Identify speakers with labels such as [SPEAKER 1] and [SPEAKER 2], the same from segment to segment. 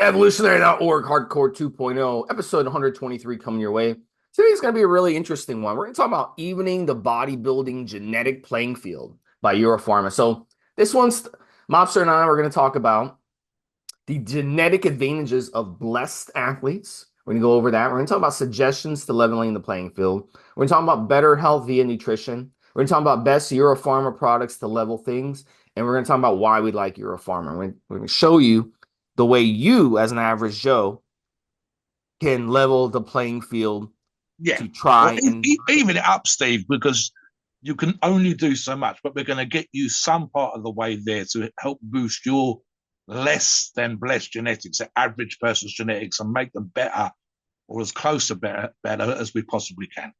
[SPEAKER 1] Evolutionary.org Hardcore 2.0, episode 123 coming your way. Today's going to be a really interesting one. We're going to talk about evening the bodybuilding genetic playing field by Euro Pharma. So this one's Mobster and I, we're going to talk about the genetic advantages of blessed athletes. We're going to go over that. We're going to talk about suggestions to leveling the playing field. We're going to talk about better health via nutrition. We're going to talk about best Euro Pharma products to level things. And we're going to talk about why we like Euro Pharma. We're going to show you the way you, as an average Joe, can level the playing field
[SPEAKER 2] Yeah.
[SPEAKER 1] to
[SPEAKER 2] Well,
[SPEAKER 1] try and
[SPEAKER 2] even it up, Steve, because you can only do so much, but we're going to get you some part of the way there to help boost your less than blessed genetics, the average person's genetics, and make them better or as close to better as we possibly can.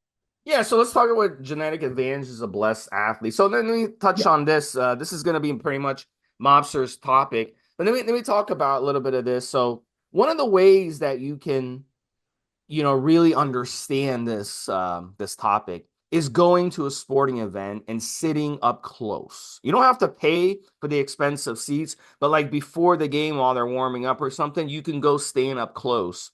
[SPEAKER 1] yeah. So let's talk about genetic advantages of blessed athletes. So then we touch
[SPEAKER 2] Yeah.
[SPEAKER 1] on this. This is going to be pretty much Mobster's topic, but then we talk about a little bit of this. So one of the ways that you can really understand this topic is going to a sporting event and sitting up close. You don't have to pay for the expensive seats, but like before the game while they're warming up or something, you can go stand up close.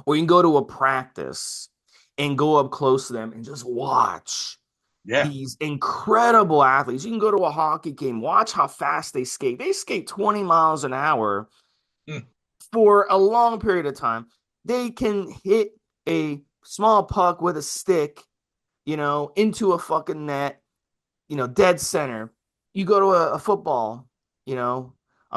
[SPEAKER 1] Or you can go to a practice and go up close to them and just watch
[SPEAKER 2] Yeah.
[SPEAKER 1] these incredible athletes. You can go to a hockey game, watch how fast they skate. They skate 20 miles an hour
[SPEAKER 2] Mm.
[SPEAKER 1] for a long period of time. They can hit a small puck with a stick, into a fucking net, dead center. You go to a football, I'm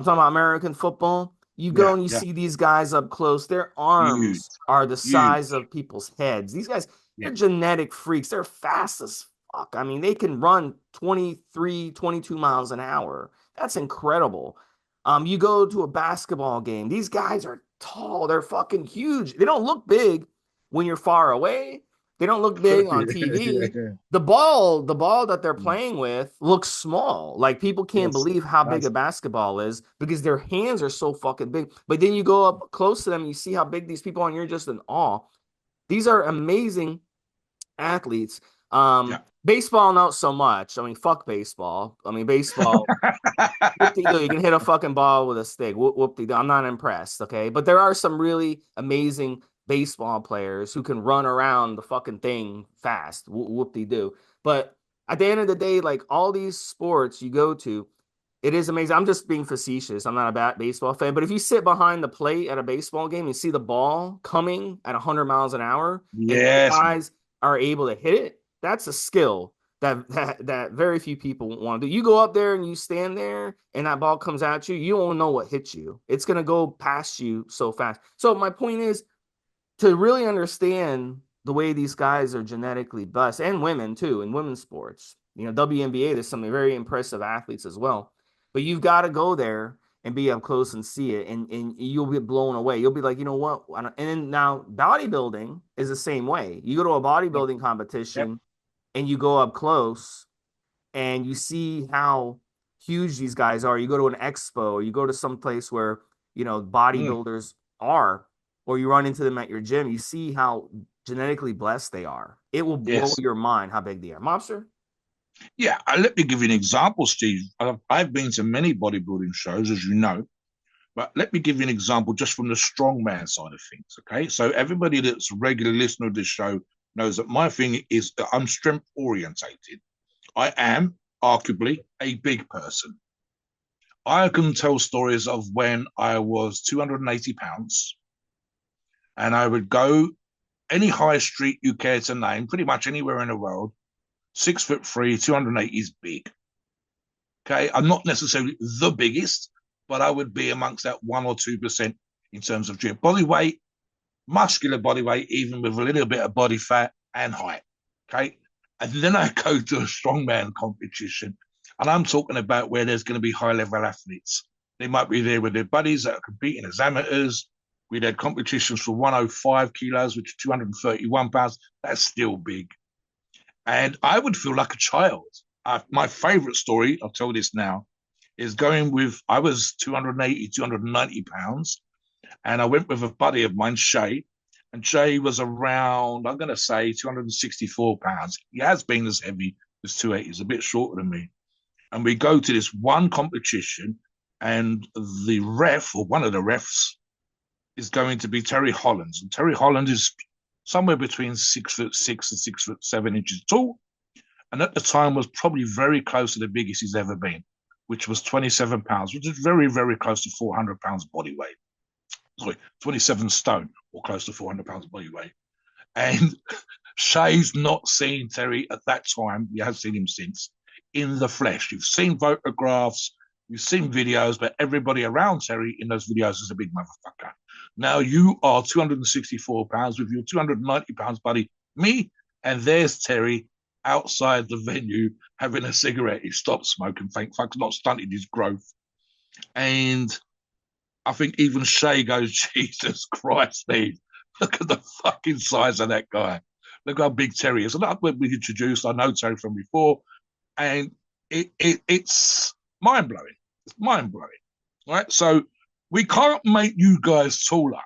[SPEAKER 1] talking about American football. You go
[SPEAKER 2] Yeah.
[SPEAKER 1] and you
[SPEAKER 2] Yeah.
[SPEAKER 1] see these guys up close. Their
[SPEAKER 2] Huge.
[SPEAKER 1] arms are the size
[SPEAKER 2] Huge.
[SPEAKER 1] of people's heads. These guys,
[SPEAKER 2] Yeah.
[SPEAKER 1] they're genetic freaks. They're fast as fuck. I mean, they can run 23, 22 miles an hour. That's incredible. You go to a basketball game. These guys are tall. They're fucking huge. They don't look big when you're far away. They don't look big on TV.
[SPEAKER 2] Yeah.
[SPEAKER 1] The ball that they're playing with looks small. Like people can't
[SPEAKER 2] Yes.
[SPEAKER 1] believe how big a
[SPEAKER 2] That's,
[SPEAKER 1] basketball is because their hands are so fucking big. But then you go up close to them, and you see how big these people are, and you're just in awe. These are amazing athletes.
[SPEAKER 2] yeah.
[SPEAKER 1] Baseball, not so much. I mean, fuck baseball. I mean, baseball, whoop-de-doo. You can hit a fucking ball with a stick. Whoop-de-doo. I'm not impressed, okay? But there are some really amazing baseball players who can run around the fucking thing fast. Whoop-de-doo. But at the end of the day, like all these sports you go to, it is amazing. I'm just being facetious. I'm not a bad baseball fan, but if you sit behind the plate at a baseball game and see the ball coming at 100 miles an hour and your
[SPEAKER 2] Yes.
[SPEAKER 1] guys are able to hit it, that's a skill that very few people want to do. You go up there and you stand there and that ball comes at you, you don't know what hits you. It's going to go past you so fast. So my point is to really understand the way these guys are genetically blessed, and women too, in women's sports. WNBA, there's some very impressive athletes as well. But you've got to go there and be up close and see it, and you'll be blown away. You'll be like, you know what? And then now bodybuilding is the same way. You go to a
[SPEAKER 2] Yep.
[SPEAKER 1] bodybuilding
[SPEAKER 2] Yep.
[SPEAKER 1] competition and you go up close and you see how huge these guys are. You go to an expo or you go to some place where,
[SPEAKER 2] Mm.
[SPEAKER 1] bodybuilders are, or you run into them at your gym, you see how genetically blessed they are. It will blow
[SPEAKER 2] Yes.
[SPEAKER 1] your mind how big they are. Mobster?
[SPEAKER 2] Yeah. Let me give you an example, Steve. I've been to many bodybuilding shows, as you know, but let me give you an example just from the strongman side of things. Okay. So everybody that's a regular listener of this show knows that my thing is that I'm strength orientated. I am arguably a big person. I can tell stories of when I was 280 pounds and I would go any high street you care to name, pretty much anywhere in the world. 6 foot three, 280 is big. Okay. I'm not necessarily the biggest, but I would be amongst that 1 or 2% in terms of gym body weight, muscular body weight, even with a little bit of body fat and height. Okay. And then I go to a strongman competition. And I'm talking about where there's going to be high level athletes. They might be there with their buddies that are competing as amateurs. We had competitions for 105 kilos, which is 231 pounds. That's still big. And I would feel like a child. My favorite story, I'll tell this now, is going with, I was 280, 290 pounds. And I went with a buddy of mine, Shay. And Shay was around, I'm going to say, 264 pounds. He has been as heavy as 280. He's a bit shorter than me. And we go to this one competition, and the ref, or one of the refs, is going to be Terry Hollands. And Terry Holland is somewhere between 6'6" and 6'7" tall. And at the time was probably very close to the biggest he's ever been, which was 27 pounds, which is very, very close to 400 pounds body weight. Sorry, 27 stone or close to 400 pounds body weight. And Shay's not seen Terry at that time. You have seen him since in the flesh. You've seen photographs, you've seen videos, but everybody around Terry in those videos is a big motherfucker. Now you are 264 pounds with your 290 pounds buddy, me, and there's Terry outside the venue having a cigarette. He stopped smoking, thank fuck, not stunted his growth. And I think even Shay goes, Jesus Christ, Steve, look at the fucking size of that guy. Look how big Terry is. And that when we introduced, I know Terry from before, and it's mind blowing. It's mind blowing, right? So we can't make you guys taller,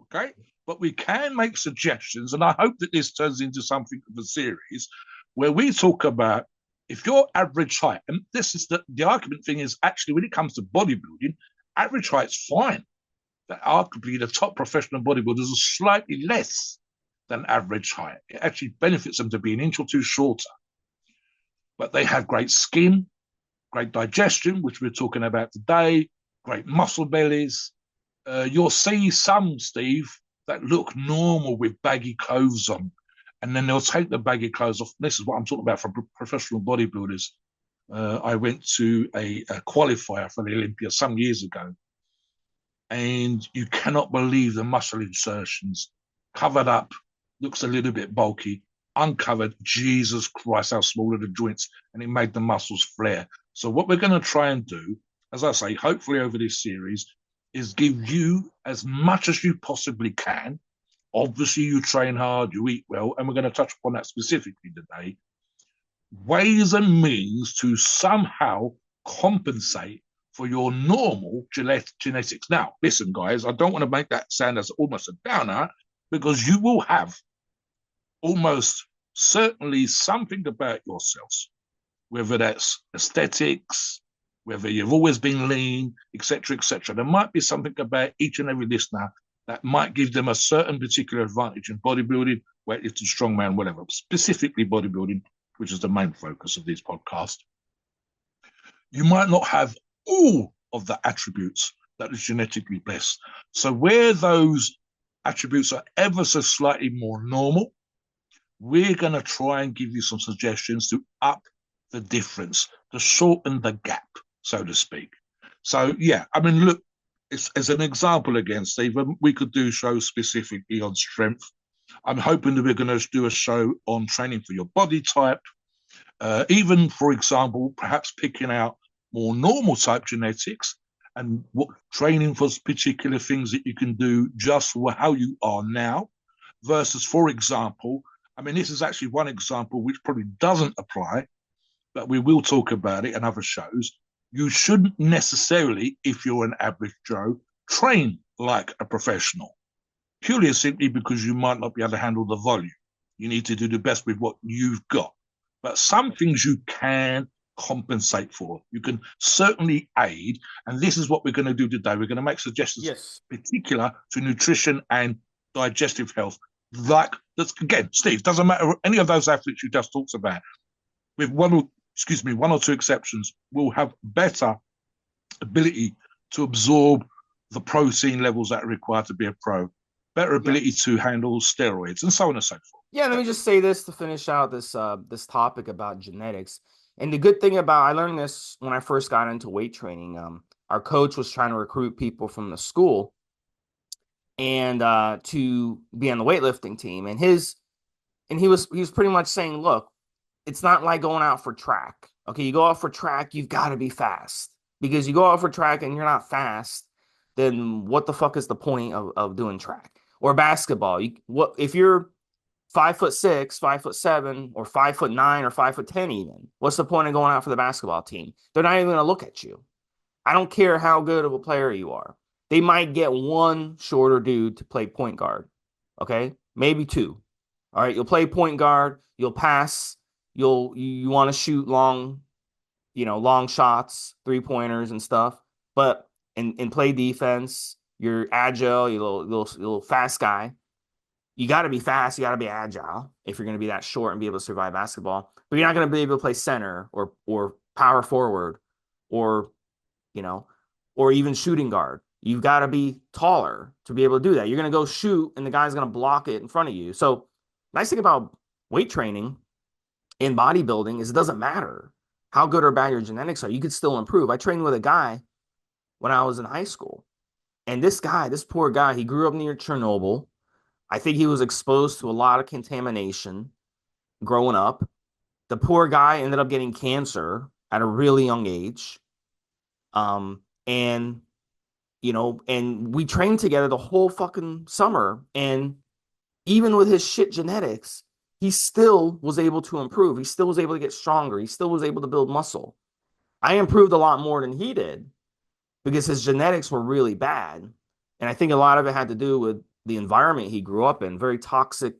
[SPEAKER 2] okay? But we can make suggestions, and I hope that this turns into something of a series where we talk about if your average height, and this is the argument thing is actually when it comes to bodybuilding, average height's fine. That arguably the top professional bodybuilders are slightly less than average height. It actually benefits them to be an inch or two shorter. But they have great skin, great digestion, which we're talking about today, great muscle bellies. You'll see some, Steve, that look normal with baggy clothes on, and then they'll take the baggy clothes off. This is what I'm talking about for professional bodybuilders. I went to a qualifier for the Olympia some years ago, and you cannot believe the muscle insertions. Covered up, looks a little bit bulky. Uncovered, Jesus Christ, how small are the joints, and it made the muscles flare. So what we're going to try and do, as I say, hopefully over this series, is give you as much as you possibly can. Obviously, you train hard, you eat well, and we're going to touch upon that specifically today. Ways and means to somehow compensate for your normal genetics. Now, listen, guys, I don't want to make that sound as almost a downer, because you will have almost certainly something about yourselves, whether that's aesthetics, whether you've always been lean, etc., etc. There might be something about each and every listener that might give them a certain particular advantage in bodybuilding, whether it's a strongman, whatever, specifically bodybuilding, which is the main focus of this podcast. You might not have all of the attributes that is genetically blessed. So where those attributes are ever so slightly more normal, we're going to try and give you some suggestions to up the difference, to shorten the gap, so to speak. So, yeah, I mean, look, as an example again, Steve, we could do shows specifically on strength. I'm hoping that we're going to do a show on training for your body type. Even, for example, perhaps picking out more normal type genetics and what training for particular things that you can do just for how you are now versus, for example, I mean, this is actually one example which probably doesn't apply, but we will talk about it in other shows. You shouldn't necessarily, if you're an average Joe, train like a professional, purely and simply because you might not be able to handle the volume. You need to do the best with what you've got. But some things you can compensate for. You can certainly aid, and this is what we're going to do today. We're going to make suggestions particular to nutrition and digestive health. Like, again, Steve, doesn't matter any of those athletes you just talked about, with one or two exceptions, will have better ability to absorb the protein levels that are required to be a pro, better ability to handle steroids, and so on and so forth.
[SPEAKER 1] Yeah, let me just say this to finish out this this topic about genetics. And the good thing about, I learned this when I first got into weight training. Our coach was trying to recruit people from the school and to be on the weightlifting team. And he was pretty much saying, look, it's not like going out for track. Okay, you go out for track, you've got to be fast. Because you go out for track and you're not fast, then what the fuck is the point of doing track? Or basketball. What if you're 5'6", 5'7", or 5'9", or 5'10" even? What's the point of going out for the basketball team? They're not even going to look at you. I don't care how good of a player you are. They might get one shorter dude to play point guard. Maybe two. All right, you'll play point guard, you'll pass, you want to shoot long shots, 3-pointers and stuff, but and play defense, you're agile, you're little fast guy. You got to be fast. You got to be agile if you're going to be that short and be able to survive basketball. But you're not going to be able to play center or power forward or you know or even shooting guard. You've got to be taller to be able to do that. You're going to go shoot and the guy's going to block it in front of you. So nice thing about weight training in bodybuilding is it doesn't matter how good or bad your genetics are. You could still improve. I trained with a guy when I was in high school, and this poor guy, he grew up near Chernobyl. I think he was exposed to a lot of contamination growing up. The poor guy ended up getting cancer at a really young age. And and we trained together the whole fucking summer. And even with his shit genetics, he still was able to improve. He still was able to get stronger. He still was able to build muscle. I improved a lot more than he did because his genetics were really bad. And I think a lot of it had to do with the environment he grew up in, very toxic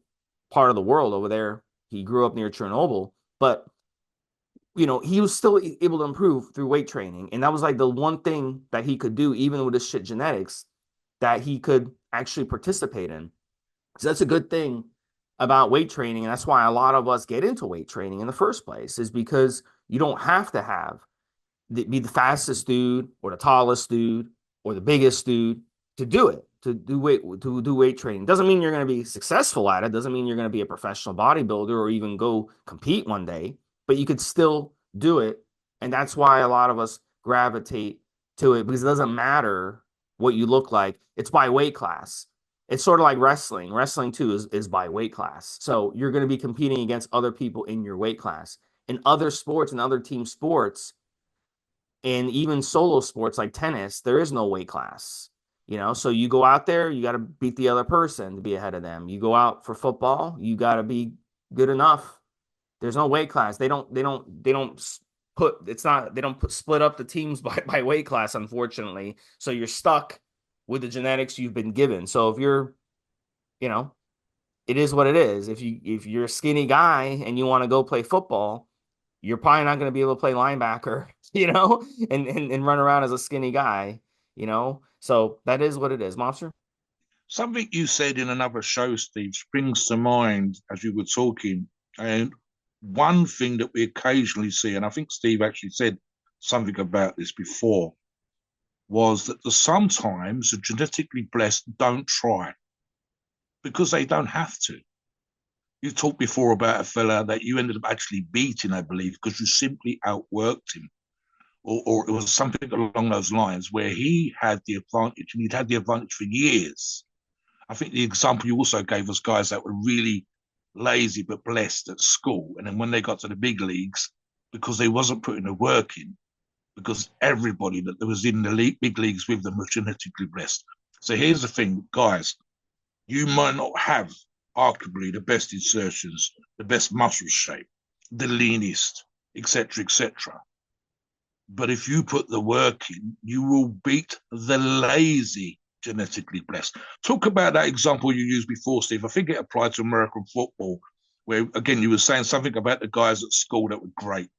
[SPEAKER 1] part of the world over there. He grew up near Chernobyl, but he was still able to improve through weight training. And that was like the one thing that he could do, even with his shit genetics, that he could actually participate in. So that's a good thing about weight training. And that's why a lot of us get into weight training in the first place, is because you don't have to be the fastest dude or the tallest dude or the biggest dude to do it, to do weight training. Doesn't mean you're going to be successful at it. Doesn't mean you're going to be a professional bodybuilder or even go compete one day, but you could still do it. And that's why a lot of us gravitate to it, because it doesn't matter what you look like. It's by weight class. It's sort of like wrestling. Wrestling too is by weight class. So you're going to be competing against other people in your weight class. In other sports and other team sports, and even solo sports like tennis, there is no weight class. So you go out there, you got to beat the other person to be ahead of them. You go out for football, you got to be good enough. There's no weight class. They don't put it's not they don't put split up the teams by weight class, unfortunately. So you're stuck with the genetics you've been given. So if you're, you know, it is what it is. If you're a skinny guy and you want to go play football, you're probably not going to be able to play linebacker, and run around as a skinny guy. So that is what it is, Mobster.
[SPEAKER 2] Something you said in another show, Steve, springs to mind as you were talking. And one thing that we occasionally see, and I think Steve actually said something about this before, was that sometimes the genetically blessed don't try because they don't have to. You talked before about a fella that you ended up actually beating, I believe, because you simply outworked him. Or it was something along those lines where he had the advantage and he'd had the advantage for years. I think the example you also gave was guys that were really lazy but blessed at school. And then when they got to the big leagues, because they wasn't putting the work in, because everybody that was in the big leagues with them was genetically blessed. So here's the thing, guys, you might not have arguably the best insertions, the best muscle shape, the leanest, etc., etc. But if you put the work in, you will beat the lazy genetically blessed. Talk about that example you used before, Steve. I think it applied to American football, where, again, you were saying something about the guys at school that were great.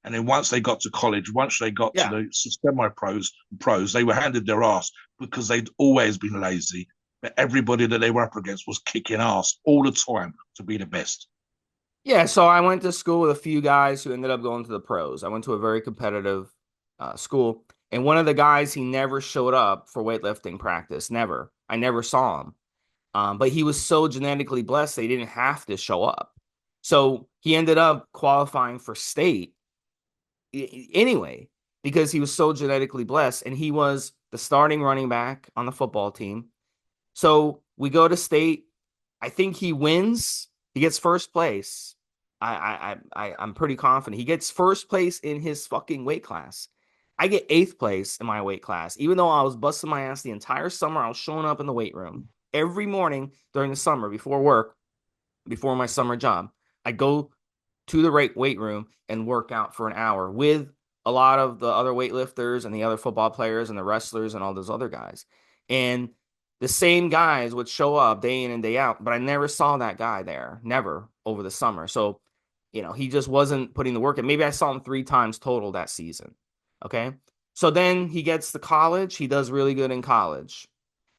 [SPEAKER 2] And then once they got to college, once they got to
[SPEAKER 1] Yeah.
[SPEAKER 2] the semi-pros, they were handed their ass because they'd always been lazy. But everybody that they were up against was kicking ass all the time to be the best.
[SPEAKER 1] Yeah, so I went to school with a few guys who ended up going to the pros. I went to a very competitive school, and one of the guys, he never showed up for weightlifting practice. Never. I never saw him. But he was so genetically blessed, they didn't have to show up. So he ended up qualifying for state anyway, because he was so genetically blessed, and he was the starting running back on the football team. So we go to state. I think he wins. He gets first place. I'm pretty confident he gets first place in his fucking weight class. I get eighth place in my weight class, even though I was busting my ass the entire summer. I was showing up in the weight room every morning during the summer before work, before my summer job. I go to the weight room and work out for an hour with a lot of the other weightlifters and the other football players and the wrestlers and all those other guys. And the same guys would show up day in and day out, but I never saw that guy there, never over the summer. So, he just wasn't putting the work in. Maybe I saw him 3 times total that season. Okay. So then he gets to college. He does really good in college.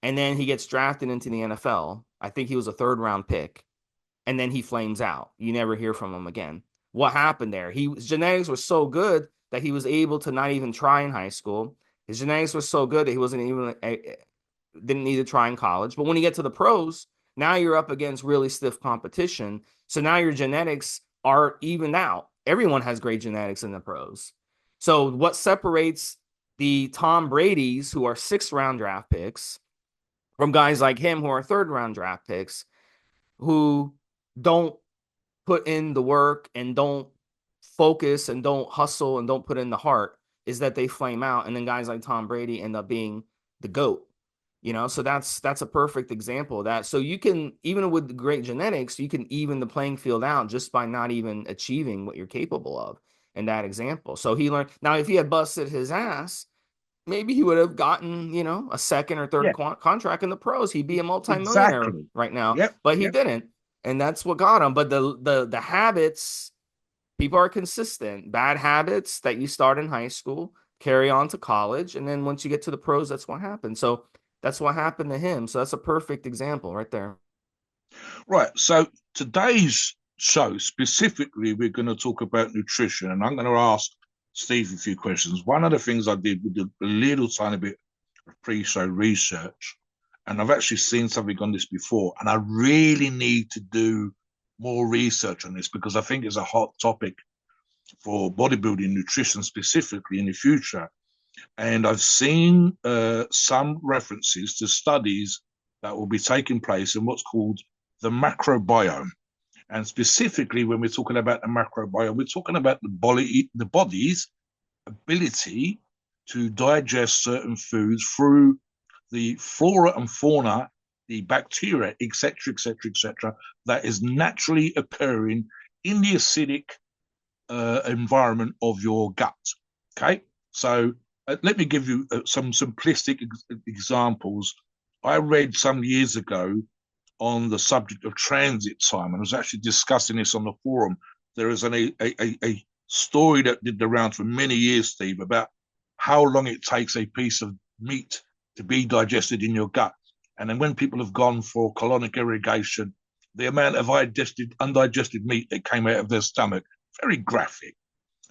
[SPEAKER 1] and then he gets drafted into the NFL. I think he was a third round pick, and then he flames out. You never hear from him again. What happened there? His genetics were so good that he was able to not even try in high school. His genetics were so good that he wasn't even didn't need to try in college. But when you get to the pros, now you're up against really stiff competition. So now your genetics are evened out. Everyone has great genetics in the pros. So what separates the Tom Brady's, who are sixth round draft picks, from guys like him who are third round draft picks, who don't put in the work and don't focus and don't hustle and don't put in the heart, is that they flame out, and then guys like Tom Brady end up being the GOAT. So that's a perfect example of that. So you can, even with great genetics, you can even the playing field out just by not even achieving what you're capable of in that example. So he learned. Now if he had busted his ass, maybe he would have gotten, a second or third
[SPEAKER 2] Yeah,
[SPEAKER 1] contract in the pros. He'd be a multimillionaire
[SPEAKER 2] exactly.
[SPEAKER 1] right now,
[SPEAKER 2] Yep,
[SPEAKER 1] but he
[SPEAKER 2] yep.
[SPEAKER 1] didn't. And that's what got him. But the habits, people are consistent. Bad habits that you start in high school carry on to college, and then once you get to the pros, that's what happens. So that's what happened to him. So that's a perfect example right there.
[SPEAKER 2] Right. So today's show specifically, we're going to talk about nutrition, and I'm going to ask Steve a few questions. One of the things I did, we did a little tiny bit of pre-show research, and I've actually seen something on this before, and I really need to do more research on this because I think it's a hot topic for bodybuilding nutrition specifically in the future. And I've seen some references to studies that will be taking place in what's called the macrobiome. And specifically, when we're talking about the macrobiome, we're talking about the body's ability to digest certain foods through the flora and fauna, the bacteria, etc., etc., etc., that is naturally occurring in the acidic environment of your gut. Okay, so let me give you some simplistic examples. I read some years ago on the subject of transit time, and I was actually discussing this on the forum. There is a story that did the rounds for many years, Steve, about how long it takes a piece of meat to be digested in your gut. And then when people have gone for colonic irrigation, the amount of undigested meat that came out of their stomach, very graphic.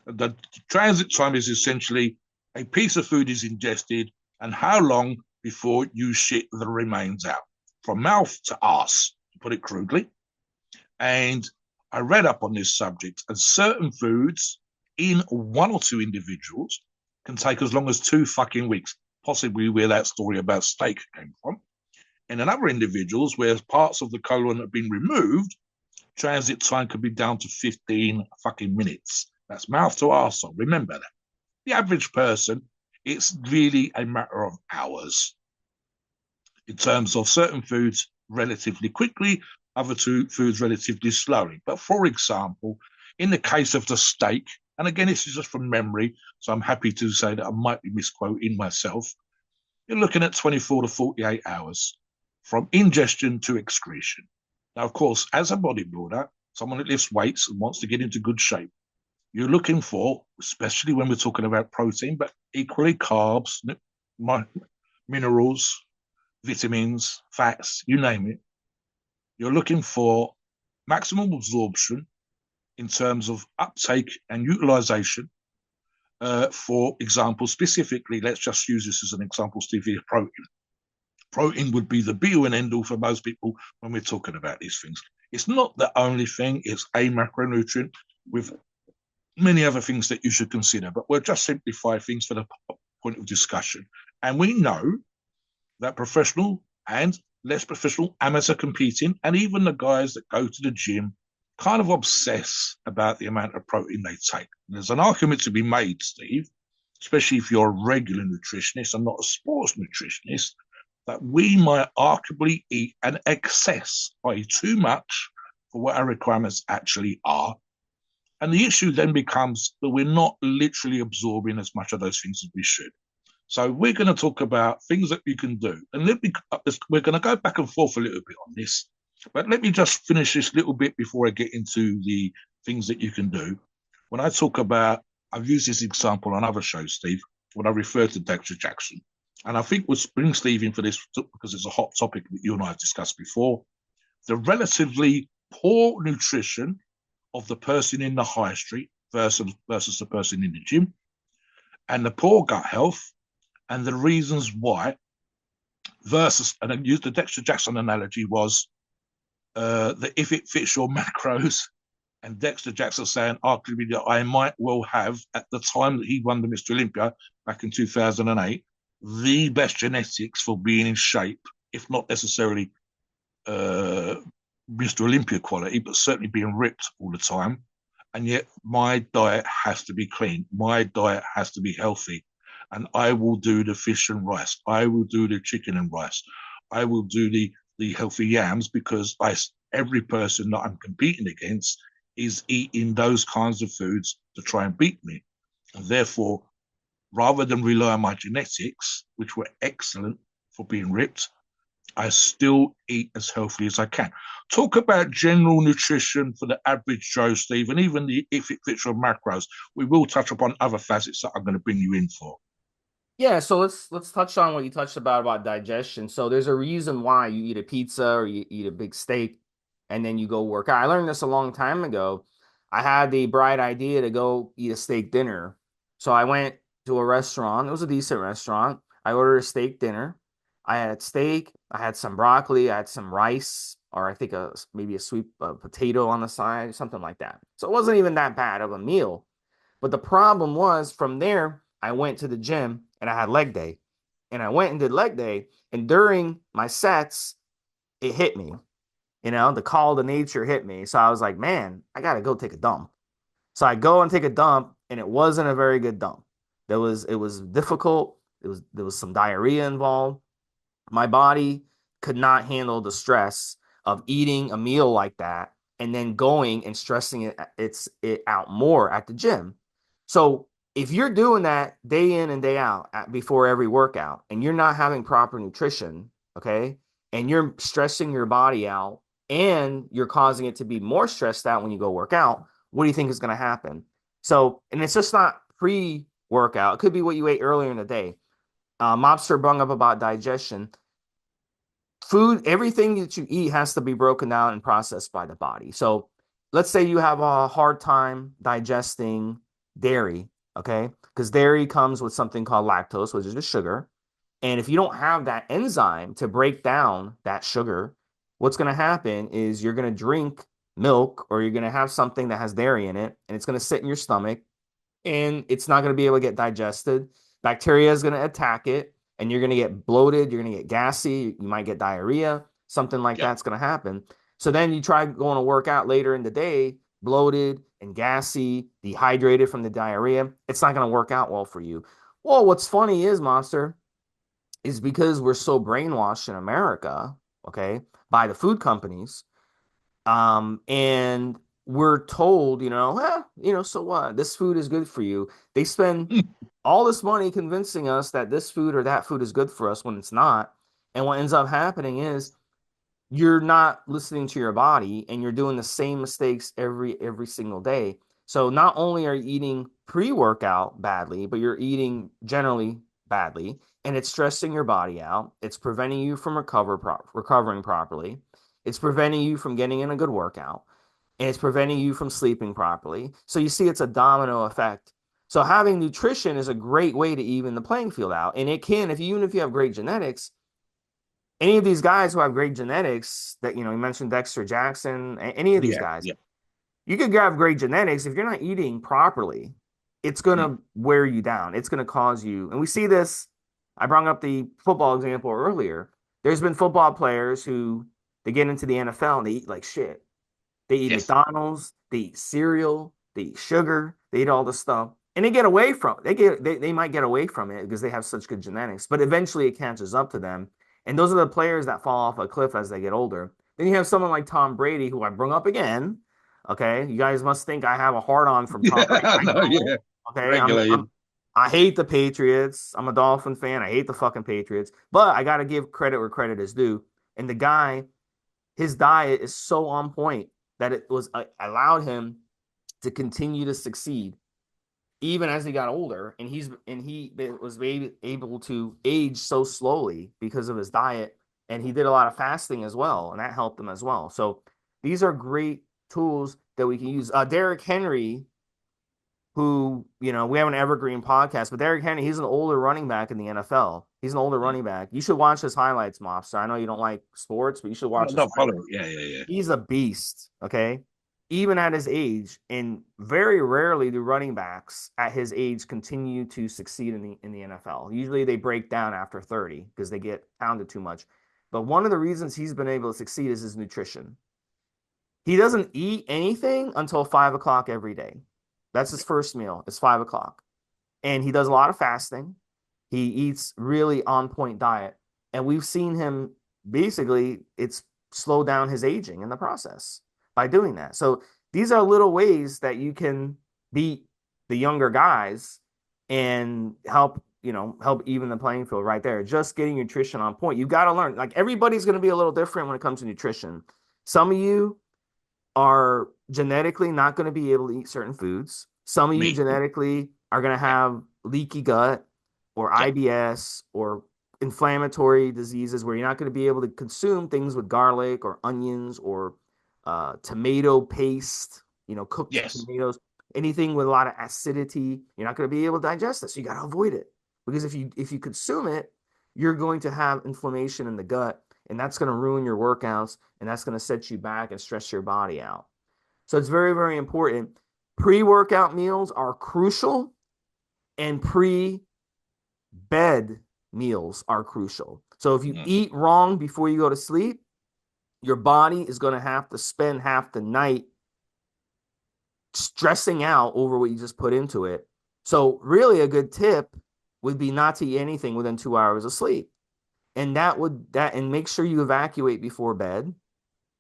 [SPEAKER 2] The transit time is essentially a piece of food is ingested and how long before you shit the remains out, from mouth to arse, to put it crudely. And I read up on this subject, and certain foods in one or two individuals can take as long as 2 fucking weeks, possibly where that story about steak came from. And in other individuals, where parts of the colon have been removed, transit time could be down to 15 fucking minutes. That's mouth to arsehole. Remember that. The average person, it's really a matter of hours. In terms of certain foods, relatively quickly, other foods relatively slowly. But for example, in the case of the steak, and again, this is just from memory, so I'm happy to say that I might be misquoting myself, you're looking at 24 to 48 hours from ingestion to excretion. Now, of course, as a bodybuilder, someone that lifts weights and wants to get into good shape, you're looking for, especially when we're talking about protein, but equally carbs, minerals, vitamins, fats, you name it. You're looking for maximum absorption in terms of uptake and utilization. For example, specifically, let's just use this as an example, Steve, protein. Protein would be the be-all and end-all for most people when we're talking about these things. It's not the only thing. It's a macronutrient with many other things that you should consider, but we'll just simplify things for the point of discussion. And we know that professional and less professional, amateur competing, and even the guys that go to the gym kind of obsess about the amount of protein they take. There's an argument to be made, Steve, especially if you're a regular nutritionist and not a sports nutritionist, that we might arguably eat an excess, i.e., too much for what our requirements actually are. And the issue then becomes that we're not literally absorbing as much of those things as we should. So we're going to talk about things that you can do. And we're going to go back and forth a little bit on this. But let me just finish this little bit before I get into the things that you can do. When I talk about, I've used this example on other shows, Steve, when I refer to Dr. Jackson. and I think we'll bring Steve in for this because it's a hot topic that you and I have discussed before. The relatively poor nutrition of the person in the high street versus the person in the gym, and the poor gut health, and the reasons why versus, and I used the Dexter Jackson analogy was that if it fits your macros, and Dexter Jackson saying arguably that I might well have at the time that he won the Mr. Olympia back in 2008 the best genetics for being in shape, if not necessarily uh, Mr. Olympia quality, but certainly being ripped all the time. And yet my diet has to be clean. My diet has to be healthy. And I will do the fish and rice. I will do the chicken and rice. I will do the healthy yams because every person that I'm competing against is eating those kinds of foods to try and beat me. And therefore, rather than rely on my genetics, which were excellent for being ripped, I still eat as healthy as I can. Talk about general nutrition for the average Joe, Steve, and even if it fits your macros. We will touch upon other facets that I'm going to bring you in for.
[SPEAKER 1] Yeah, so let's touch on what you touched about digestion. So there's a reason why you eat a pizza or you eat a big steak and then you go work out. I learned this a long time ago. I had the bright idea to go eat a steak dinner. So I went to a restaurant. It was a decent restaurant. I ordered a steak dinner. I had steak, I had some broccoli, I had some rice, or I think maybe a sweet potato on the side, something like that. So it wasn't even that bad of a meal. But the problem was from there, I went to the gym and I had leg day. And I went and did leg day. And during my sets, it hit me. The call to nature hit me. So I was like, man, I got to go take a dump. So I go and take a dump, and it wasn't a very good dump. It was difficult. There was some diarrhea involved. My body could not handle the stress of eating a meal like that and then going and stressing it out more at the gym. So if you're doing that day in and day out before every workout and you're not having proper nutrition, okay, and you're stressing your body out and you're causing it to be more stressed out when you go work out, what do you think is going to happen? So, and it's just not pre-workout. It could be what you ate earlier in the day. Mobster brung up about digestion. Food, everything that you eat has to be broken down and processed by the body. So let's say you have a hard time digesting dairy, okay? Because dairy comes with something called lactose, which is the sugar. And if you don't have that enzyme to break down that sugar, what's going to happen is you're going to drink milk or you're going to have something that has dairy in it, and it's going to sit in your stomach and it's not going to be able to get digested. Bacteria is going to attack it, and you're going to get bloated. You're going to get gassy. You might get diarrhea. Something like
[SPEAKER 2] Yeah.
[SPEAKER 1] that's going to happen. So then you try going to work out later in the day, bloated and gassy, dehydrated from the diarrhea. It's not going to work out well for you. Well, what's funny is, Monster, is because we're so brainwashed in America, okay, by the food companies, and we're told, so what? This food is good for you. They spend all this money convincing us that this food or that food is good for us when it's not. And what ends up happening is you're not listening to your body and you're doing the same mistakes every single day. So not only are you eating pre-workout badly, but you're eating generally badly, and it's stressing your body out. It's preventing you from recovering properly. It's preventing you from getting in a good workout, and it's preventing you from sleeping properly. So you see, it's a domino effect. So having nutrition is a great way to even the playing field out, and it can, if you even if you have great genetics, any of these guys who have great genetics that you mentioned Dexter Jackson, any of these
[SPEAKER 2] Yeah.
[SPEAKER 1] guys,
[SPEAKER 2] Yeah.
[SPEAKER 1] you could have great genetics. If you're not eating properly, it's
[SPEAKER 2] Mm.
[SPEAKER 1] gonna wear you down. It's gonna cause you, and we see this. I brought up the football example earlier. There's been football players who they get into the NFL and they eat like shit. They eat
[SPEAKER 2] Yes.
[SPEAKER 1] McDonald's, they eat cereal, they eat sugar, they eat all this stuff. And they get away from they might get away from it because they have such good genetics, but eventually it catches up to them. And those are the players that fall off a cliff as they get older. Then you have someone like Tom Brady, who I bring up again. Okay. You guys must think I have a hard on from Tom Brady.
[SPEAKER 2] Yeah.
[SPEAKER 1] I
[SPEAKER 2] No.
[SPEAKER 1] don't.
[SPEAKER 2] Yeah.
[SPEAKER 1] Okay.
[SPEAKER 2] Regulated.
[SPEAKER 1] I hate the Patriots. I'm a Dolphin fan. I hate the fucking Patriots. But I gotta give credit where credit is due. And the guy, his diet is so on point that it was allowed him to continue to succeed. even as he got older, and he was able to age so slowly because of his diet, and he did a lot of fasting as well, and that helped him as well. So these are great tools that we can use. Derrick Henry, who, we have an evergreen podcast, but Derrick Henry, he's an older running back in the NFL. He's an older running back. You should watch his highlights, Mobster. I know you don't like sports, but you should
[SPEAKER 2] No,
[SPEAKER 1] watch his
[SPEAKER 2] no, follow.
[SPEAKER 1] highlights.
[SPEAKER 2] Yeah, yeah, yeah.
[SPEAKER 1] He's a beast, okay? Even at his age, and very rarely do running backs at his age continue to succeed in the NFL. Usually they break down after 30 because they get pounded too much. But one of the reasons he's been able to succeed is his nutrition. He doesn't eat anything until 5 o'clock every day. That's his first meal. It's 5 o'clock. And he does a lot of fasting. He eats really on point diet. And we've seen him basically, it's slow down his aging in the process by doing that. So these are little ways that you can beat the younger guys and help even the playing field right there. Just getting nutrition on point. You got to learn. Like, everybody's going to be a little different when it comes to nutrition. Some of you are genetically not going to be able to eat certain foods. Some of you
[SPEAKER 2] Me.
[SPEAKER 1] genetically are going to
[SPEAKER 2] Yeah,
[SPEAKER 1] have leaky gut or
[SPEAKER 2] yeah,
[SPEAKER 1] IBS or inflammatory diseases where you're not going to be able to consume things with garlic or onions or tomato paste, cooked
[SPEAKER 2] yes.
[SPEAKER 1] tomatoes, anything with a lot of acidity. You're not going to be able to digest it. So you got to avoid it, because if you consume it, you're going to have inflammation in the gut, and that's going to ruin your workouts, and that's going to set you back and stress your body out. So it's very, very important. Pre-workout meals are crucial, and pre-bed meals are crucial. So if you
[SPEAKER 2] Mm.
[SPEAKER 1] eat wrong before you go to sleep, your body is going to have to spend half the night stressing out over what you just put into it. So really a good tip would be not to eat anything within 2 hours of sleep. And and make sure you evacuate before bed.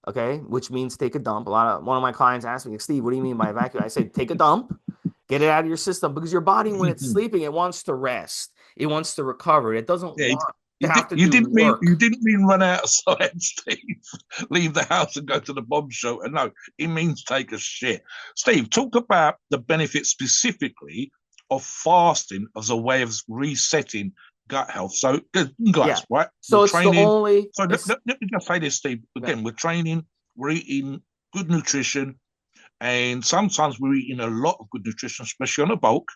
[SPEAKER 1] Okay, which means take a dump. One of my clients asked me, Steve, what do you mean by evacuate? I said, take a dump, get it out of your system, because your body, when it's sleeping, it wants to rest, it wants to recover, it doesn't
[SPEAKER 2] Yeah,
[SPEAKER 1] want to have to do
[SPEAKER 2] you
[SPEAKER 1] work.
[SPEAKER 2] didn't mean run outside, Steve. Leave the house and go to the bomb shelter. No, it means take a shit. Steve, talk about the benefits specifically of fasting as a way of resetting gut health. So,
[SPEAKER 1] Yeah.
[SPEAKER 2] guys, right? We're
[SPEAKER 1] So it's the
[SPEAKER 2] training.
[SPEAKER 1] only
[SPEAKER 2] So
[SPEAKER 1] it's
[SPEAKER 2] let me just say this, Steve.
[SPEAKER 1] yeah.
[SPEAKER 2] Again, we're training. We're eating good nutrition, and sometimes we're eating a lot of good nutrition, especially on a bulk.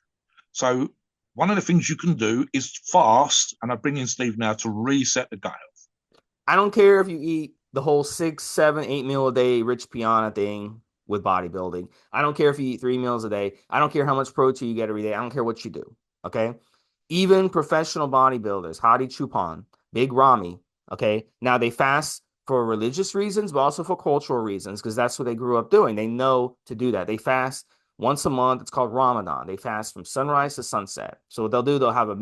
[SPEAKER 2] So one of the things you can do is fast, and I bring in Steve now to reset the gut.
[SPEAKER 1] I don't care if you eat the whole 6, 7, 8 meal a day Rich Piana thing with bodybuilding. I don't care if you eat 3 meals a day. I don't care how much protein you get every day. I don't care what you do. Okay. Even professional bodybuilders, Hadi Chupon, Big Ramy. Okay. Now they fast for religious reasons, but also for cultural reasons, because that's what they grew up doing. They know to do that. They fast once a month. It's called Ramadan. They fast from sunrise to sunset. So what they'll do, they'll have a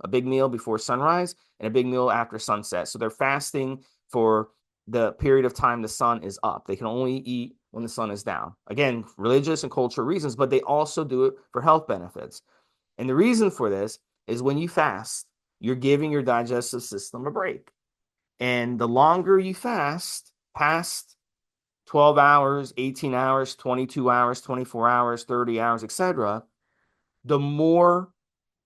[SPEAKER 1] big meal before sunrise and a big meal after sunset. So they're fasting for the period of time the sun is up. They can only eat when the sun is down. Again, religious and cultural reasons, but they also do it for health benefits. And the reason for this is when you fast, you're giving your digestive system a break. And the longer you fast, past 12 hours, 18 hours, 22 hours, 24 hours, 30 hours, etc., the more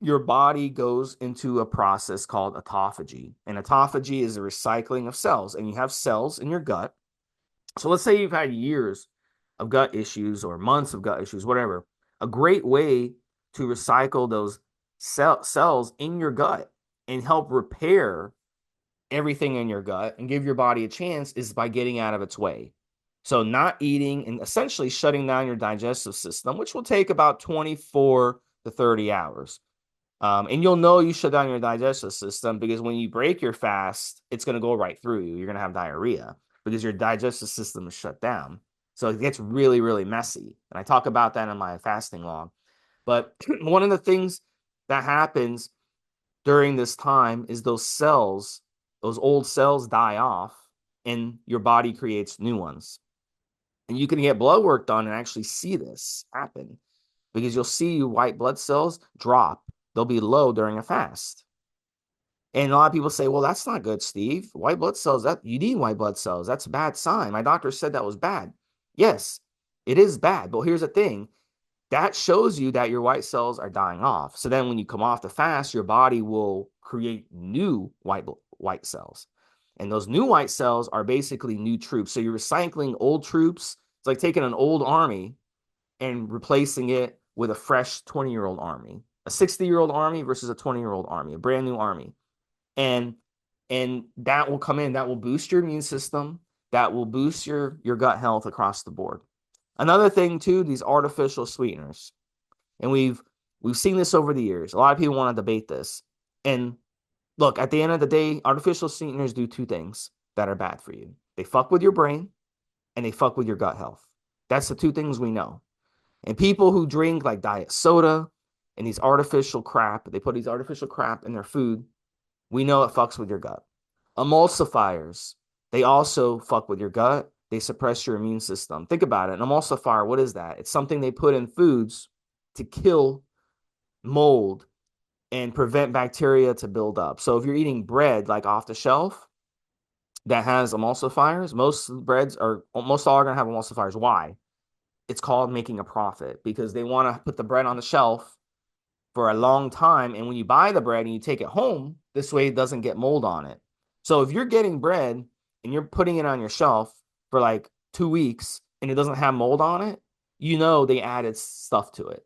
[SPEAKER 1] your body goes into a process called autophagy. And autophagy is the recycling of cells. And you have cells in your gut. So let's say you've had years of gut issues or months of gut issues, whatever. A great way to recycle those cells in your gut and help repair everything in your gut and give your body a chance is by getting out of its way. So not eating and essentially shutting down your digestive system, which will take about 24 to 30 hours. And you'll know you shut down your digestive system because when you break your fast, it's going to go right through you. You're going to have diarrhea because your digestive system is shut down. So it gets really, really messy. And I talk about that in my fasting log. But one of the things that happens during this time is those old cells die off and your body creates new ones. And you can get blood work done and actually see this happen because you'll see white blood cells drop. They'll be low during a fast. And a lot of people say, well, that's not good, Steve. White blood cells, that you need white blood cells. That's a bad sign. My doctor said that was bad. Yes, it is bad. But here's the thing. that shows you that your white cells are dying off. So then when you come off the fast, your body will create new white cells. And those new white cells are basically new troops. So you're recycling old troops. It's like taking an old army and replacing it with a fresh 20-year-old army, a 60-year-old army versus a 20-year-old army, a brand new army. And that will come in, that will boost your immune system, that will boost your gut health across the board. Another thing too, these artificial sweeteners. And we've seen this over the years. A lot of people want to debate this. And look, at the end of the day, artificial sweeteners do two things that are bad for you. They fuck with your brain and they fuck with your gut health. That's the two things we know. And people who drink like diet soda and these artificial crap, they put these artificial crap in their food, we know it fucks with your gut. Emulsifiers, they also fuck with your gut. They suppress your immune system. Think about it. An emulsifier, what is that? It's something they put in foods to kill mold and prevent bacteria to build up. So if you're eating bread like off the shelf that has emulsifiers, most breads are almost all are going to have emulsifiers. Why? It's called making a profit because they want to put the bread on the shelf for a long time. And when you buy the bread and you take it home, this way it doesn't get mold on it. So if you're getting bread and you're putting it on your shelf for like 2 weeks and it doesn't have mold on it, you know they added stuff to it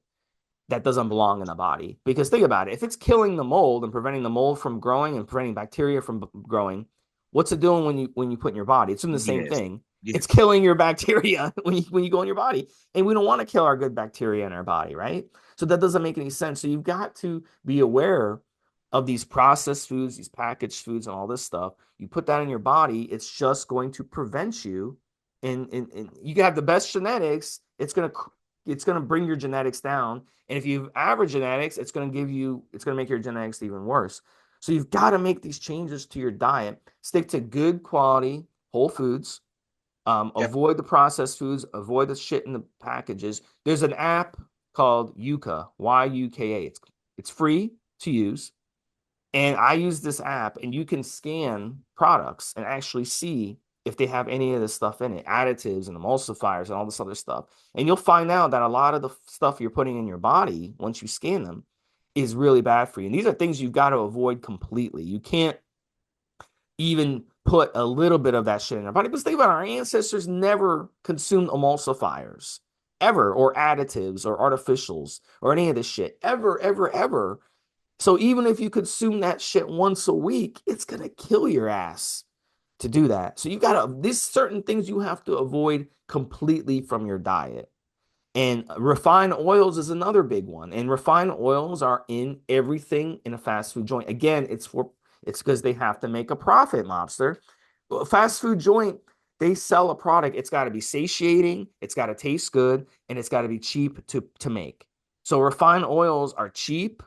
[SPEAKER 1] that doesn't belong in the body. Because think about it, if it's killing the mold and preventing the mold from growing and preventing bacteria from growing, what's it doing when you put in your body? It's doing the same
[SPEAKER 2] Yes.
[SPEAKER 1] thing. It's
[SPEAKER 2] Yes.
[SPEAKER 1] killing your bacteria when you go in your body. And we don't want to kill our good bacteria in our body, right? So that doesn't make any sense. So you've got to be aware of these processed foods, these packaged foods, and all this stuff. You put that in your body, it's just going to prevent you. And you can have the best genetics. It's gonna bring your genetics down. And if you have average genetics, it's gonna make your genetics even worse. So you've got to make these changes to your diet. Stick to good quality whole foods.
[SPEAKER 2] Yep.
[SPEAKER 1] Avoid the processed foods. Avoid the shit in the packages. There's an app called Yuka, Yuka. It's free to use, and I use this app, and you can scan products and actually see if they have any of this stuff in it, additives and emulsifiers and all this other stuff. And you'll find out that a lot of the stuff you're putting in your body, once you scan them, is really bad for you. And these are things you've got to avoid completely. You can't even put a little bit of that shit in our body. But think about it, our ancestors never consumed emulsifiers ever, or additives or artificials or any of this shit ever, ever, ever. So even if you consume that shit once a week, it's going to kill your ass to do that. So you got to, these certain things you have to avoid completely from your diet. And refined oils is another big one. And refined oils are in everything in a fast food joint. Again, it's because they have to make a profit, Mobster. A fast food joint, they sell a product. It's got to be satiating, it's got to taste good, and it's got to be cheap to make. So refined oils are cheap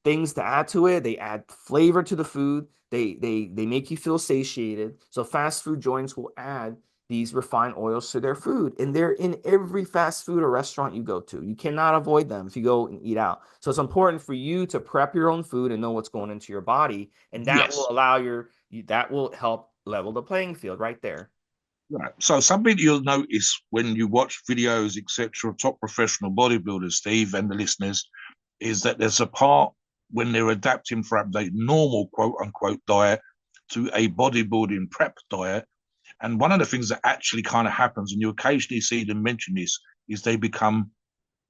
[SPEAKER 1] things to add to it. They add flavor to the food. They make you feel satiated. So fast food joints will add these refined oils to their food, and they're in every fast food or restaurant you go to. You cannot avoid them if you go and eat out. So it's important for you to prep your own food and know what's going into your body, and that will
[SPEAKER 2] Yes.
[SPEAKER 1] that will help level the playing field right there.
[SPEAKER 2] Right. So something you'll notice when you watch videos, etc., of top professional bodybuilders, Steve, and the listeners, is that there's a part when they're adapting from a normal quote unquote diet to a bodybuilding prep diet. And one of the things that actually kind of happens, and you occasionally see them mention this, is they become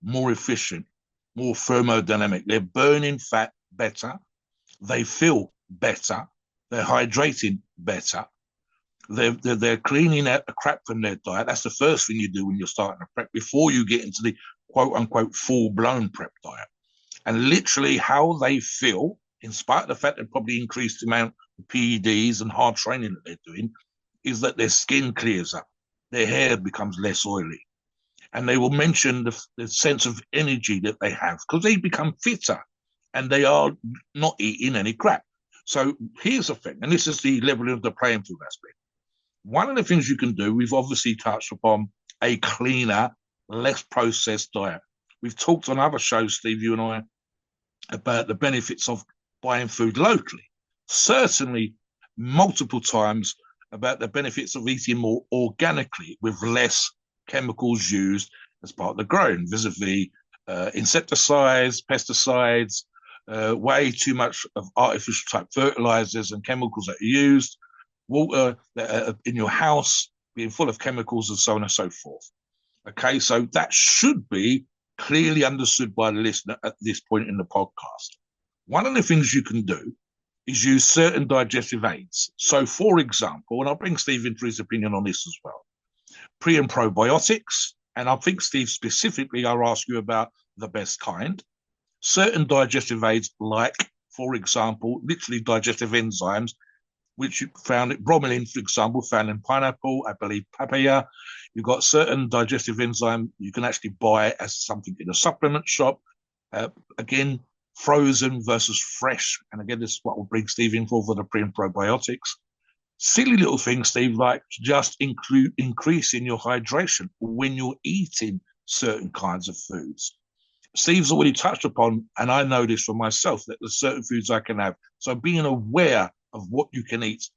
[SPEAKER 2] more efficient, more thermodynamic. They're burning fat better. They feel better. They're hydrating better. They're cleaning out the crap from their diet. That's the first thing you do when you're starting a prep before you get into the quote unquote full blown prep diet. And literally how they feel, in spite of the fact they've probably increased the amount of PEDs and hard training that they're doing, is that their skin clears up, their hair becomes less oily, and they will mention the sense of energy that they have because they become fitter and they are not eating any crap. So here's the thing, and this is the level of the playing field aspect. One of the things you can do, we've obviously touched upon a cleaner, less processed diet. We've talked on other shows, Steve, you and I, about the benefits of buying food locally. Certainly, multiple times about the benefits of eating more organically with less chemicals used as part of the growing, vis-a-vis insecticides, pesticides, way too much of artificial type fertilizers and chemicals that are used, water in your house being full of chemicals and so on and so forth. Okay, so that should be clearly understood by the listener at this point in the podcast. One of the things you can do is use certain digestive aids. So, for example, and I'll bring Steve into his opinion on this as well, pre and probiotics, and I think, Steve, specifically, I'll ask you about the best kind. Certain digestive aids, like, for example, literally digestive enzymes, which you found bromelain, for example, found in pineapple, I believe papaya. You've got certain digestive enzyme you can actually buy as something in a supplement shop. Again, frozen versus fresh. And again, this is what will bring Steve in for the pre and probiotics. Silly little things, Steve, like just increasing your hydration when you're eating certain kinds of foods. Steve's already touched upon, and I know this for myself, that there's certain foods I can have. So being aware of what you can eat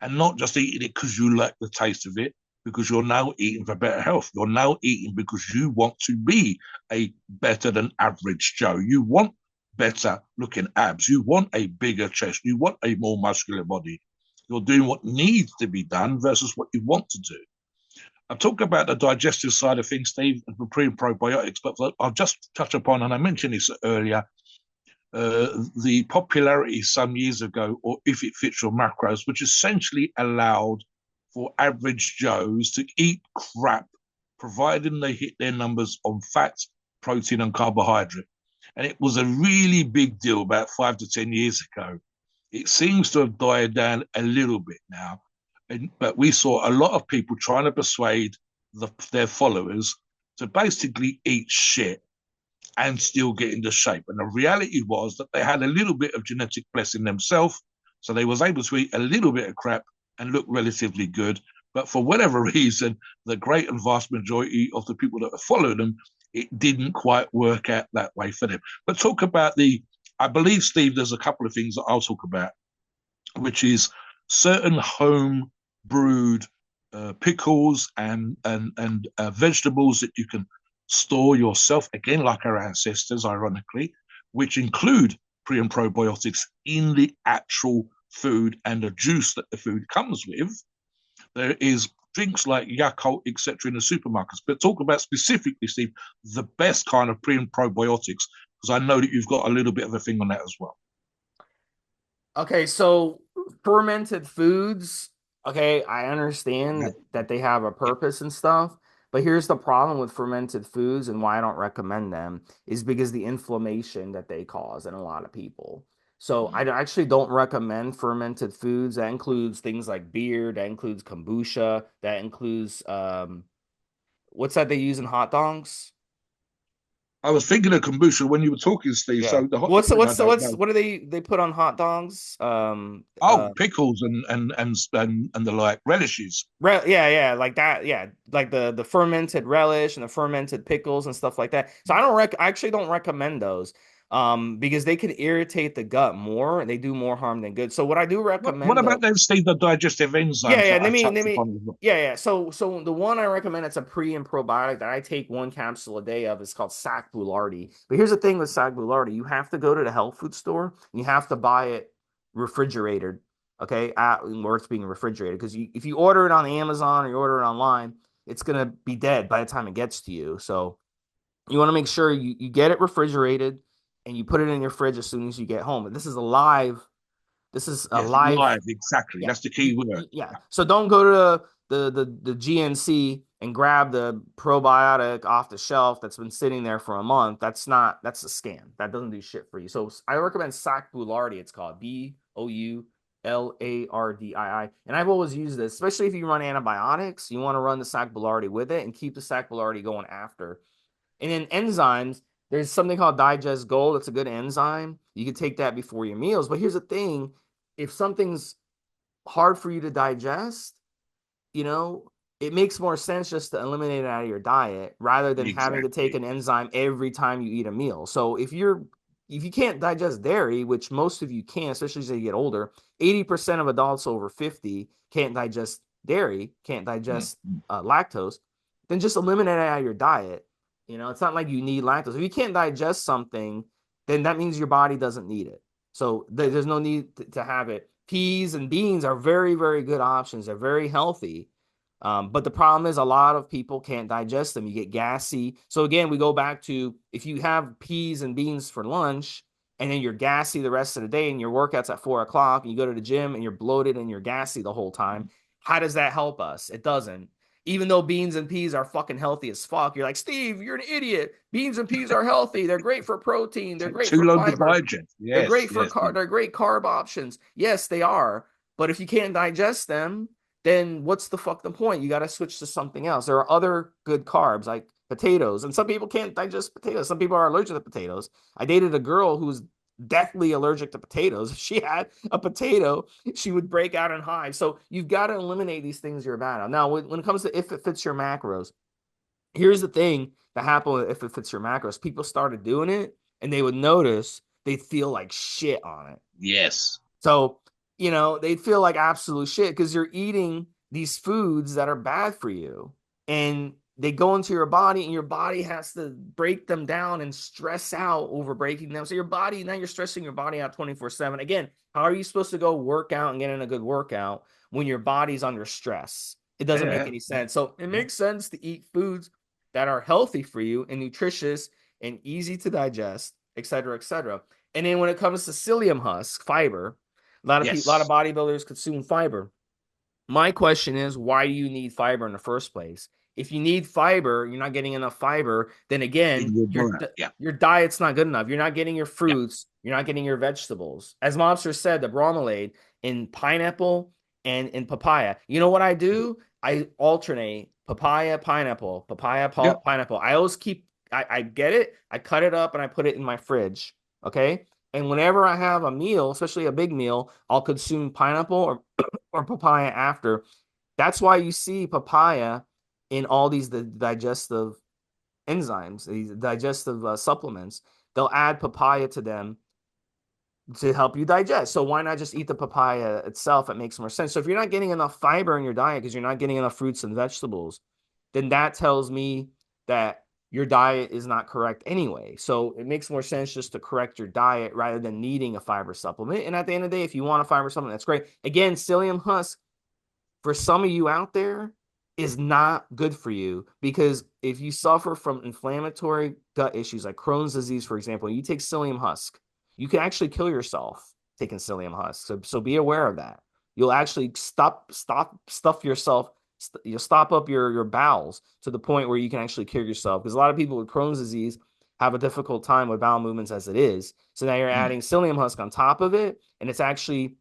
[SPEAKER 2] and not just eating it because you like the taste of it, because you're now eating for better health. You're now eating because you want to be a better than average Joe. You want better looking abs. You want a bigger chest. You want a more muscular body. You're doing what needs to be done versus what you want to do. I'll talk about the digestive side of things, Steve, and the pre and probiotics, but I'll just touch upon, and I mentioned this earlier, the popularity some years ago, or if it fits your macros, which essentially allowed for average Joes to eat crap, providing they hit their numbers on fat, protein, and carbohydrate. And it was a really big deal about 5 to 10 years ago. It seems to have died down a little bit now, but we saw a lot of people trying to persuade their followers to basically eat shit and still get into shape. And the reality was that they had a little bit of genetic blessing themselves, so they was able to eat a little bit of crap and look relatively good. But for whatever reason, the great and vast majority of the people that followed them, it didn't quite work out that way for them. But talk about I believe, Steve, there's a couple of things that I'll talk about, which is certain home brewed pickles and vegetables that you can store yourself, again, like our ancestors, ironically, which include pre and probiotics in the actual food and the juice that the food comes with. There is drinks like Yakult, etc., in the supermarkets. But talk about specifically, Steve, the best kind of pre and probiotics, because I know that you've got a little bit of a thing on that as well.
[SPEAKER 1] Okay, so fermented foods, okay, I understand
[SPEAKER 2] Yeah.
[SPEAKER 1] that they have a purpose and stuff, but here's the problem with fermented foods and why I don't recommend them is because the inflammation that they cause in a lot of people. So I actually don't recommend fermented foods. That includes things like beer, that includes kombucha, that includes what's that they use in hot dogs?
[SPEAKER 2] I was thinking of kombucha when you were talking, Steve.
[SPEAKER 1] Yeah.
[SPEAKER 2] So the hot dog thing, I don't know.
[SPEAKER 1] What do they put on hot dogs?
[SPEAKER 2] Oh, pickles and the like relishes.
[SPEAKER 1] Yeah, like that. Yeah, like the fermented relish and the fermented pickles and stuff like that. So I actually don't recommend those because they could irritate the gut more and they do more harm than good. So what I do
[SPEAKER 2] What
[SPEAKER 1] recommend
[SPEAKER 2] about
[SPEAKER 1] though,
[SPEAKER 2] then, Steve, the digestive
[SPEAKER 1] yeah,
[SPEAKER 2] enzymes
[SPEAKER 1] yeah,
[SPEAKER 2] that I touched upon as well?
[SPEAKER 1] yeah. So the one I recommend it's a pre and probiotic that I take one capsule a day of is called Sac Boulardi. But here's the thing with Sac Boulardi, you have to go to the health food store and you have to buy it refrigerated, okay, where it's being refrigerated. Because if you order it on Amazon or you order it online, it's gonna be dead by the time it gets to you. So you want to make sure you get it refrigerated and you put it in your fridge as soon as you get home. This is a live. This is a
[SPEAKER 2] Yes,
[SPEAKER 1] live.
[SPEAKER 2] live, exactly.
[SPEAKER 1] Yeah.
[SPEAKER 2] That's the key word.
[SPEAKER 1] Yeah. So don't go to the GNC and grab the probiotic off the shelf that's been sitting there for a month. That's a scam. That doesn't do shit for you. So I recommend Sac Boulardi. It's called Boulardii. And I've always used this, especially if you run antibiotics. You want to run the Sac Boulardi with it and keep the Sac Boulardi going after. And then enzymes, there's something called Digest Gold. It's a good enzyme. You can take that before your meals. But here's the thing, if something's hard for you to digest, it makes more sense just to eliminate it out of your diet rather than having to take
[SPEAKER 2] Exactly.
[SPEAKER 1] an enzyme every time you eat a meal. So if you can't digest dairy, which most of you can, especially as you get older, 80% of adults over 50 can't digest dairy, can't digest
[SPEAKER 2] Mm-hmm.
[SPEAKER 1] lactose, then just eliminate it out of your diet. It's not like you need lactose. If you can't digest something, then that means your body doesn't need it. So there's no need to have it. Peas and beans are very, very good options. They're very healthy. But the problem is a lot of people can't digest them. You get gassy. So again, we go back to if you have peas and beans for lunch and then you're gassy the rest of the day and your workout's at 4 o'clock and you go to the gym and you're bloated and you're gassy the whole time, how does that help us? It doesn't. Even though beans and peas are fucking healthy as fuck, you're like, Steve, you're an idiot. Beans and peas are healthy. They're great for protein. They're
[SPEAKER 2] Take
[SPEAKER 1] great
[SPEAKER 2] too
[SPEAKER 1] for
[SPEAKER 2] long to
[SPEAKER 1] fiber.
[SPEAKER 2] digest. Yes, yes.
[SPEAKER 1] They're great carb options. Yes, they are. But if you can't digest them, then what's the fuck the point? You got to switch to something else. There are other good carbs like potatoes, and some people can't digest potatoes. Some people are allergic to potatoes. I dated a girl who was deathly allergic to potatoes. If she had a potato, she would break out in hives. So you've got to eliminate these things you're bad at. Now, when it comes to if it fits your macros, here's the thing that happened if it fits your macros. People started doing it and they would notice they'd feel like shit on it.
[SPEAKER 2] Yes.
[SPEAKER 1] So, they'd feel like absolute shit because you're eating these foods that are bad for you. And they go into your body and your body has to break them down and stress out over breaking them. So now you're stressing your body out 24/7. Again, how are you supposed to go work out and get in a good workout when your body's under stress? It doesn't make
[SPEAKER 2] Yeah.
[SPEAKER 1] any sense. So it makes sense to eat foods that are healthy for you and nutritious and easy to digest, et cetera, et cetera. And then when it comes to psyllium husk, fiber, a lot of
[SPEAKER 2] Yes.
[SPEAKER 1] bodybuilders consume fiber. My question is, why do you need fiber in the first place? If you need fiber, you're not getting enough fiber, then
[SPEAKER 2] In
[SPEAKER 1] again,
[SPEAKER 2] your diet. Yeah.
[SPEAKER 1] your diet's not good enough. You're not getting your
[SPEAKER 2] Yeah.
[SPEAKER 1] fruits, you're not getting your vegetables. As Mobster said, the bromelade in pineapple and in papaya. You know what I do? I alternate papaya, pineapple,
[SPEAKER 2] Yeah.
[SPEAKER 1] pineapple. I always I get it, I cut it up and I put it in my fridge. Okay. And whenever I have a meal, especially a big meal, I'll consume pineapple or papaya after. That's why you see papaya in all these digestive enzymes, these digestive supplements. They'll add papaya to them to help you digest. So why not just eat the papaya itself? It makes more sense. So if you're not getting enough fiber in your diet because you're not getting enough fruits and vegetables, then that tells me that your diet is not correct anyway. So it makes more sense just to correct your diet rather than needing a fiber supplement. And at the end of the day, if you want a fiber supplement, that's great. Again, psyllium husk for some of you out there is not good for you because if you suffer from inflammatory gut issues like Crohn's disease, for example, you take psyllium husk, you can actually kill yourself taking psyllium husk. So be aware of that. You'll actually stuff yourself. You'll stop up your bowels to the point where you can actually kill yourself because a lot of people with Crohn's disease have a difficult time with bowel movements as it is. So now you're
[SPEAKER 2] Mm.
[SPEAKER 1] adding psyllium husk on top of it, and it's actually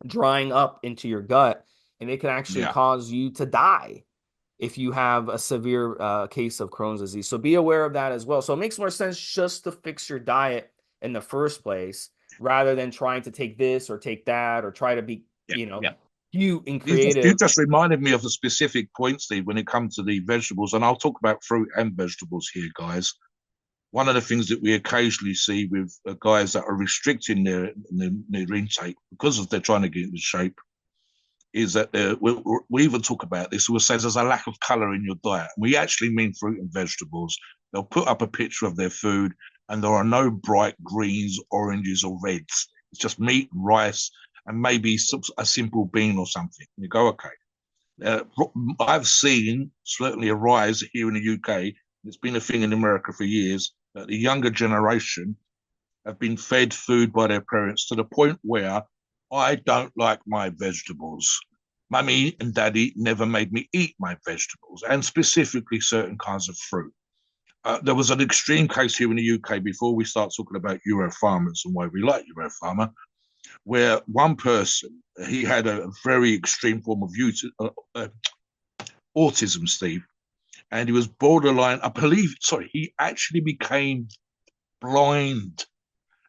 [SPEAKER 1] drying up into your gut, and it can actually
[SPEAKER 2] Yeah.
[SPEAKER 1] cause you to die if you have a severe case of Crohn's disease. So be aware of that as well. So it makes more sense just to fix your diet in the first place rather than trying to take this or take that or try to be,
[SPEAKER 2] Yeah. Yeah.
[SPEAKER 1] cute and
[SPEAKER 2] You
[SPEAKER 1] creative.
[SPEAKER 2] just reminded me of a specific point, Steve, when it comes to the vegetables, and I'll talk about fruit and vegetables here, guys. One of the things that we occasionally see with guys that are restricting their intake because of they're trying to get into shape is that we even talk about this. We say there's a lack of color in your diet. We actually mean fruit and vegetables. They'll put up a picture of their food, and there are no bright greens, oranges, or reds. It's just meat, rice, and maybe a simple bean or something. And you go, okay. Uh, I've seen certainly a rise here in the UK. It's been a thing in America for years that the younger generation have been fed food by their parents to the point where I don't like my vegetables. Mummy and daddy never made me eat my vegetables and specifically certain kinds of fruit. There was an extreme case here in the UK before we start talking about Euro Pharma and why we like Euro Pharma, where one person, he had a very extreme form of autism, Steve, and he was borderline, I believe, sorry, he actually became blind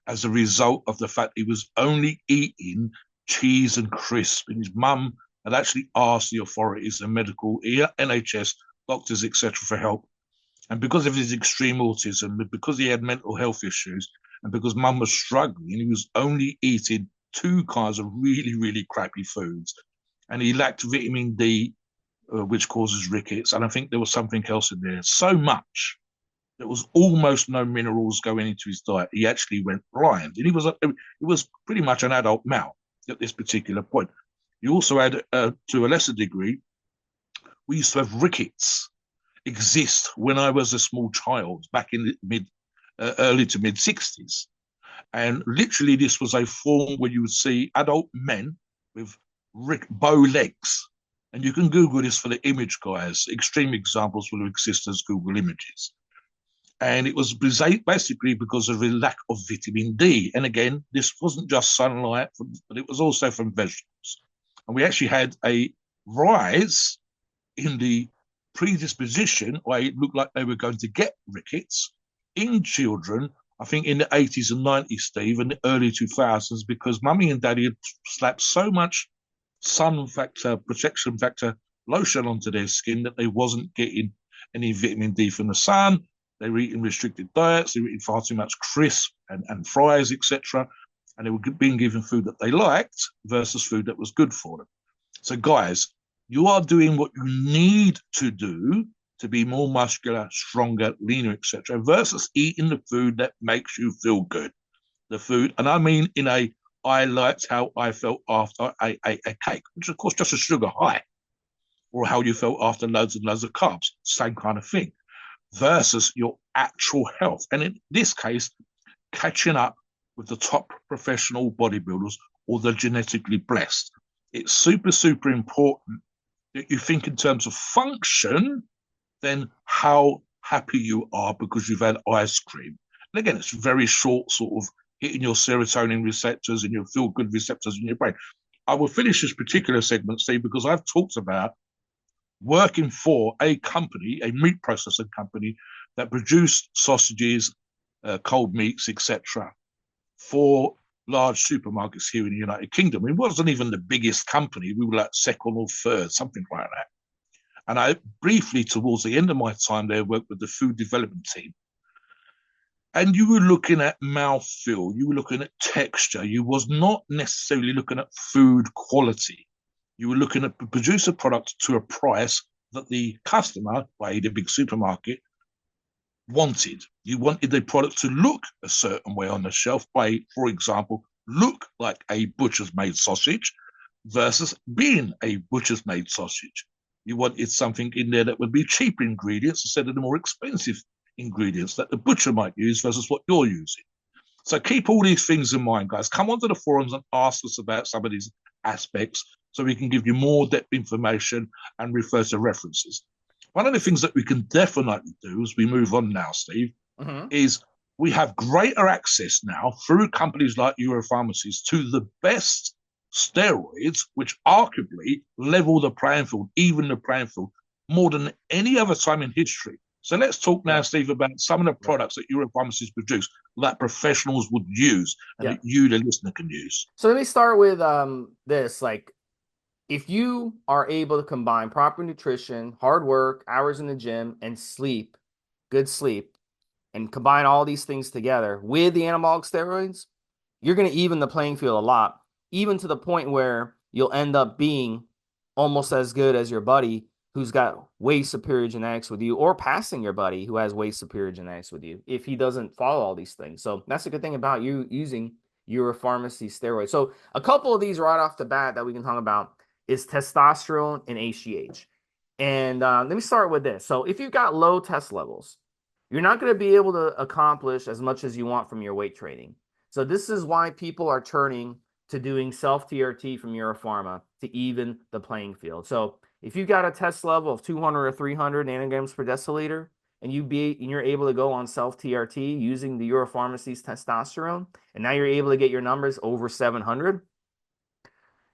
[SPEAKER 2] as a result of the fact he was only eating cheese and crisp. And his mum had actually asked the authorities, the medical, NHS, doctors, etc., for help. And because of his extreme autism, because he had mental health issues, and because mum was struggling, he was only eating two kinds of really, really crappy foods. And he lacked vitamin D, which causes rickets. And I think there was something else in there. So much There was almost no minerals going into his diet. He actually went blind, and he was pretty much an adult male at this particular point. You also had, to a lesser degree, we used to have rickets exist when I was a small child back in the early to mid 60s. And literally, this was a form where you would see adult men with bow legs. And you can Google this for the image, guys. Extreme examples will exist as Google images. And it was basically because of the lack of vitamin D. And again, this wasn't just sunlight, but it was also from vegetables. And we actually had a rise in the predisposition, where it looked like they were going to get rickets in children, I think in the 80s and 90s, Steve, and the early 2000s, because mummy and daddy had slapped so much sun factor, protection factor lotion onto their skin that they wasn't getting any vitamin D from the sun. They were eating restricted diets. They were eating far too much crisp and fries, etc. And they were being given food that they liked versus food that was good for them. So, guys, you are doing what you need to do to be more muscular, stronger, leaner, etc., versus eating the food that makes you feel good. The food, and I mean in a I liked how I felt after a cake, which is, of course, just a sugar high, or how you felt after loads and loads of carbs, same kind of thing, versus your actual health. And in this case, catching up with the top professional bodybuilders or the genetically blessed. It's super, super important that you think in terms of function, then how happy you are because you've had ice cream. And again, it's very short, sort of hitting your serotonin receptors and your feel good receptors in your brain. I will finish this particular segment, Steve, because I've talked about working for a company, a meat processing company that produced sausages, cold meats, etc., for large supermarkets here in the United Kingdom. It wasn't even the biggest company. We were like second or third, something like that. And I briefly, towards the end of my time there, worked with the food development team. And you were looking at mouthfeel, you were looking at texture. You was not necessarily looking at food quality. You were looking at produce a product to a price that the customer, i.e. the big supermarket, wanted. You wanted the product to look a certain way on the shelf by, for example, look like a butcher's made sausage versus being a butcher's made sausage. You wanted something in there that would be cheap ingredients instead of the more expensive ingredients that the butcher might use versus what you're using. So keep all these things in mind, guys. Come onto the forums and ask us about some of these aspects so we can give you more depth information and refer to references. One of the things that we can definitely do as we move on now, Steve, is we have greater access now through companies like Euro Pharmacies to the best steroids, which arguably level the playing field, even the playing field, more than any other time in history. So let's talk now, Steve, about some of the products that Euro Pharmacies produce that professionals would use and that you, the listener, can use.
[SPEAKER 1] So let me start with this. Like, if you are able to combine proper nutrition, hard work, hours in the gym, and sleep, good sleep, and combine all these things together with the anabolic steroids, you're going to even the playing field a lot, even to the point where you'll end up being almost as good as your buddy who's got way superior genetics with you, or passing your buddy who has way superior genetics with you if he doesn't follow all these things. So that's a good thing about you using your pharmacy steroids. So a couple of these right off the bat that we can talk about is testosterone and HGH. And let me start with this. So if you've got low test levels, you're not going to be able to accomplish as much as you want from your weight training. So this is why people are turning to doing self-TRT from Euro Pharma to even the playing field. So if you've got a test level of 200 or 300 nanograms per deciliter, and you're able to go on self-TRT using the Euro Pharmacy's testosterone, and now you're able to get your numbers over 700,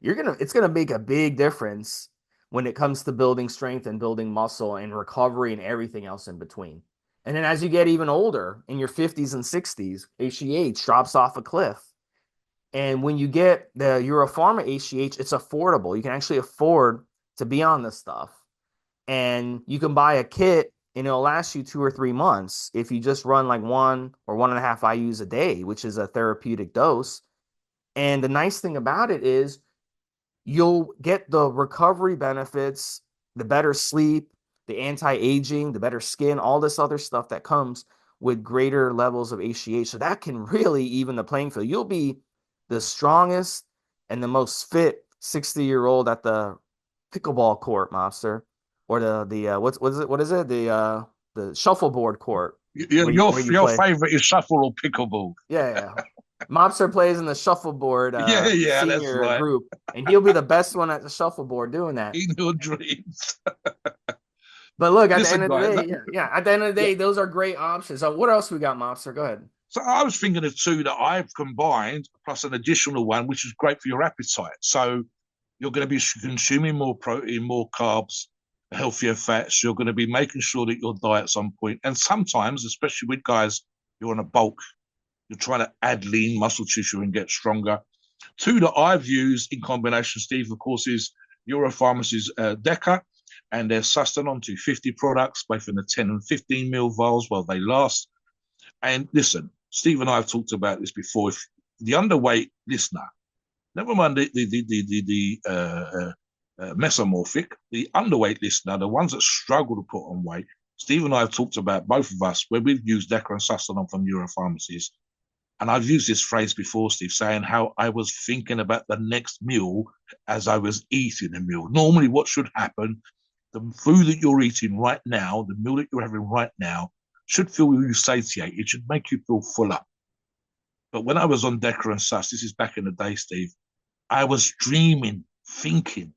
[SPEAKER 1] it's gonna make a big difference when it comes to building strength and building muscle and recovery and everything else in between. And then as you get even older, in your 50s and 60s, HGH drops off a cliff. And when you get the Euro Pharma HGH, it's affordable. You can actually afford to be on this stuff. And you can buy a kit and it'll last you 2 or 3 months if you just run like 1 or 1.5 IUs a day, which is a therapeutic dose. And the nice thing about it is you'll get the recovery benefits, the better sleep, the anti-aging, the better skin, all this other stuff that comes with greater levels of HGH. So that can really even the playing field. You'll be the strongest and the most fit 60-year-old at the pickleball court, Mobster, or the what is it the shuffleboard court
[SPEAKER 2] Your
[SPEAKER 1] where you
[SPEAKER 2] your
[SPEAKER 1] play.
[SPEAKER 2] favorite is shuffle or pickleball.
[SPEAKER 1] Yeah, yeah. Mobster plays in the shuffleboard
[SPEAKER 2] Yeah, yeah, that's
[SPEAKER 1] senior
[SPEAKER 2] right.
[SPEAKER 1] group, and he'll be the best one at the shuffleboard doing that.
[SPEAKER 2] In your dreams.
[SPEAKER 1] But look, at the end
[SPEAKER 2] Listen,
[SPEAKER 1] of the
[SPEAKER 2] guys.
[SPEAKER 1] day, yeah, yeah. At the end of the
[SPEAKER 2] Yeah.
[SPEAKER 1] day, those are great options. So what else we got, Mobster? Go ahead.
[SPEAKER 2] So I was thinking of two that I've combined, plus an additional one, which is great for your appetite. So you're going to be consuming more protein, more carbs, healthier fats. You're going to be making sure that your diet's on point. And sometimes, especially with guys, you're on a bulk. You're trying to add lean muscle tissue and get stronger. Two that I've used in combination, Steve, of course, is Euro Pharmacy's Deca and their Sustanon 250 products, both in the 10 and 15 ml vials while they last. And listen, Steve and I have talked about this before. If the underweight listener, never mind the mesomorphic, the underweight listener, the ones that struggle to put on weight, Steve and I have talked about, both of us, where we've used Deca and Sustanon from Euro Pharmacies. And I've used this phrase before, Steve, saying how I was thinking about the next meal as I was eating a meal. Normally, what should happen, the food that you're eating right now, the meal that you're having right now, should feel you satiate. It should make you feel full up. But when I was on Deca and Sus, this is back in the day, Steve, I was dreaming, thinking,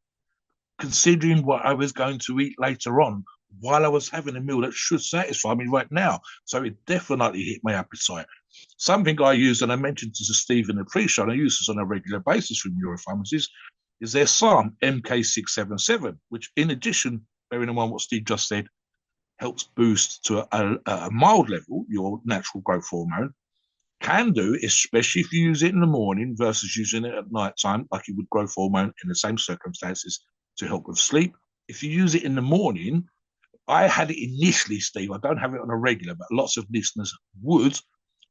[SPEAKER 2] considering what I was going to eat later on while I was having a meal that should satisfy me right now. So it definitely hit my appetite. Something I use, and I mentioned to Steve in the pre-show, and I use this on a regular basis from Europharmacies, is their SARM MK677, which in addition, bearing in mind what Steve just said, helps boost to a mild level your natural growth hormone, can do, especially if you use it in the morning versus using it at night time, like you would growth hormone in the same circumstances to help with sleep. If you use it in the morning, I had it initially, Steve. I don't have it on a regular, but lots of listeners would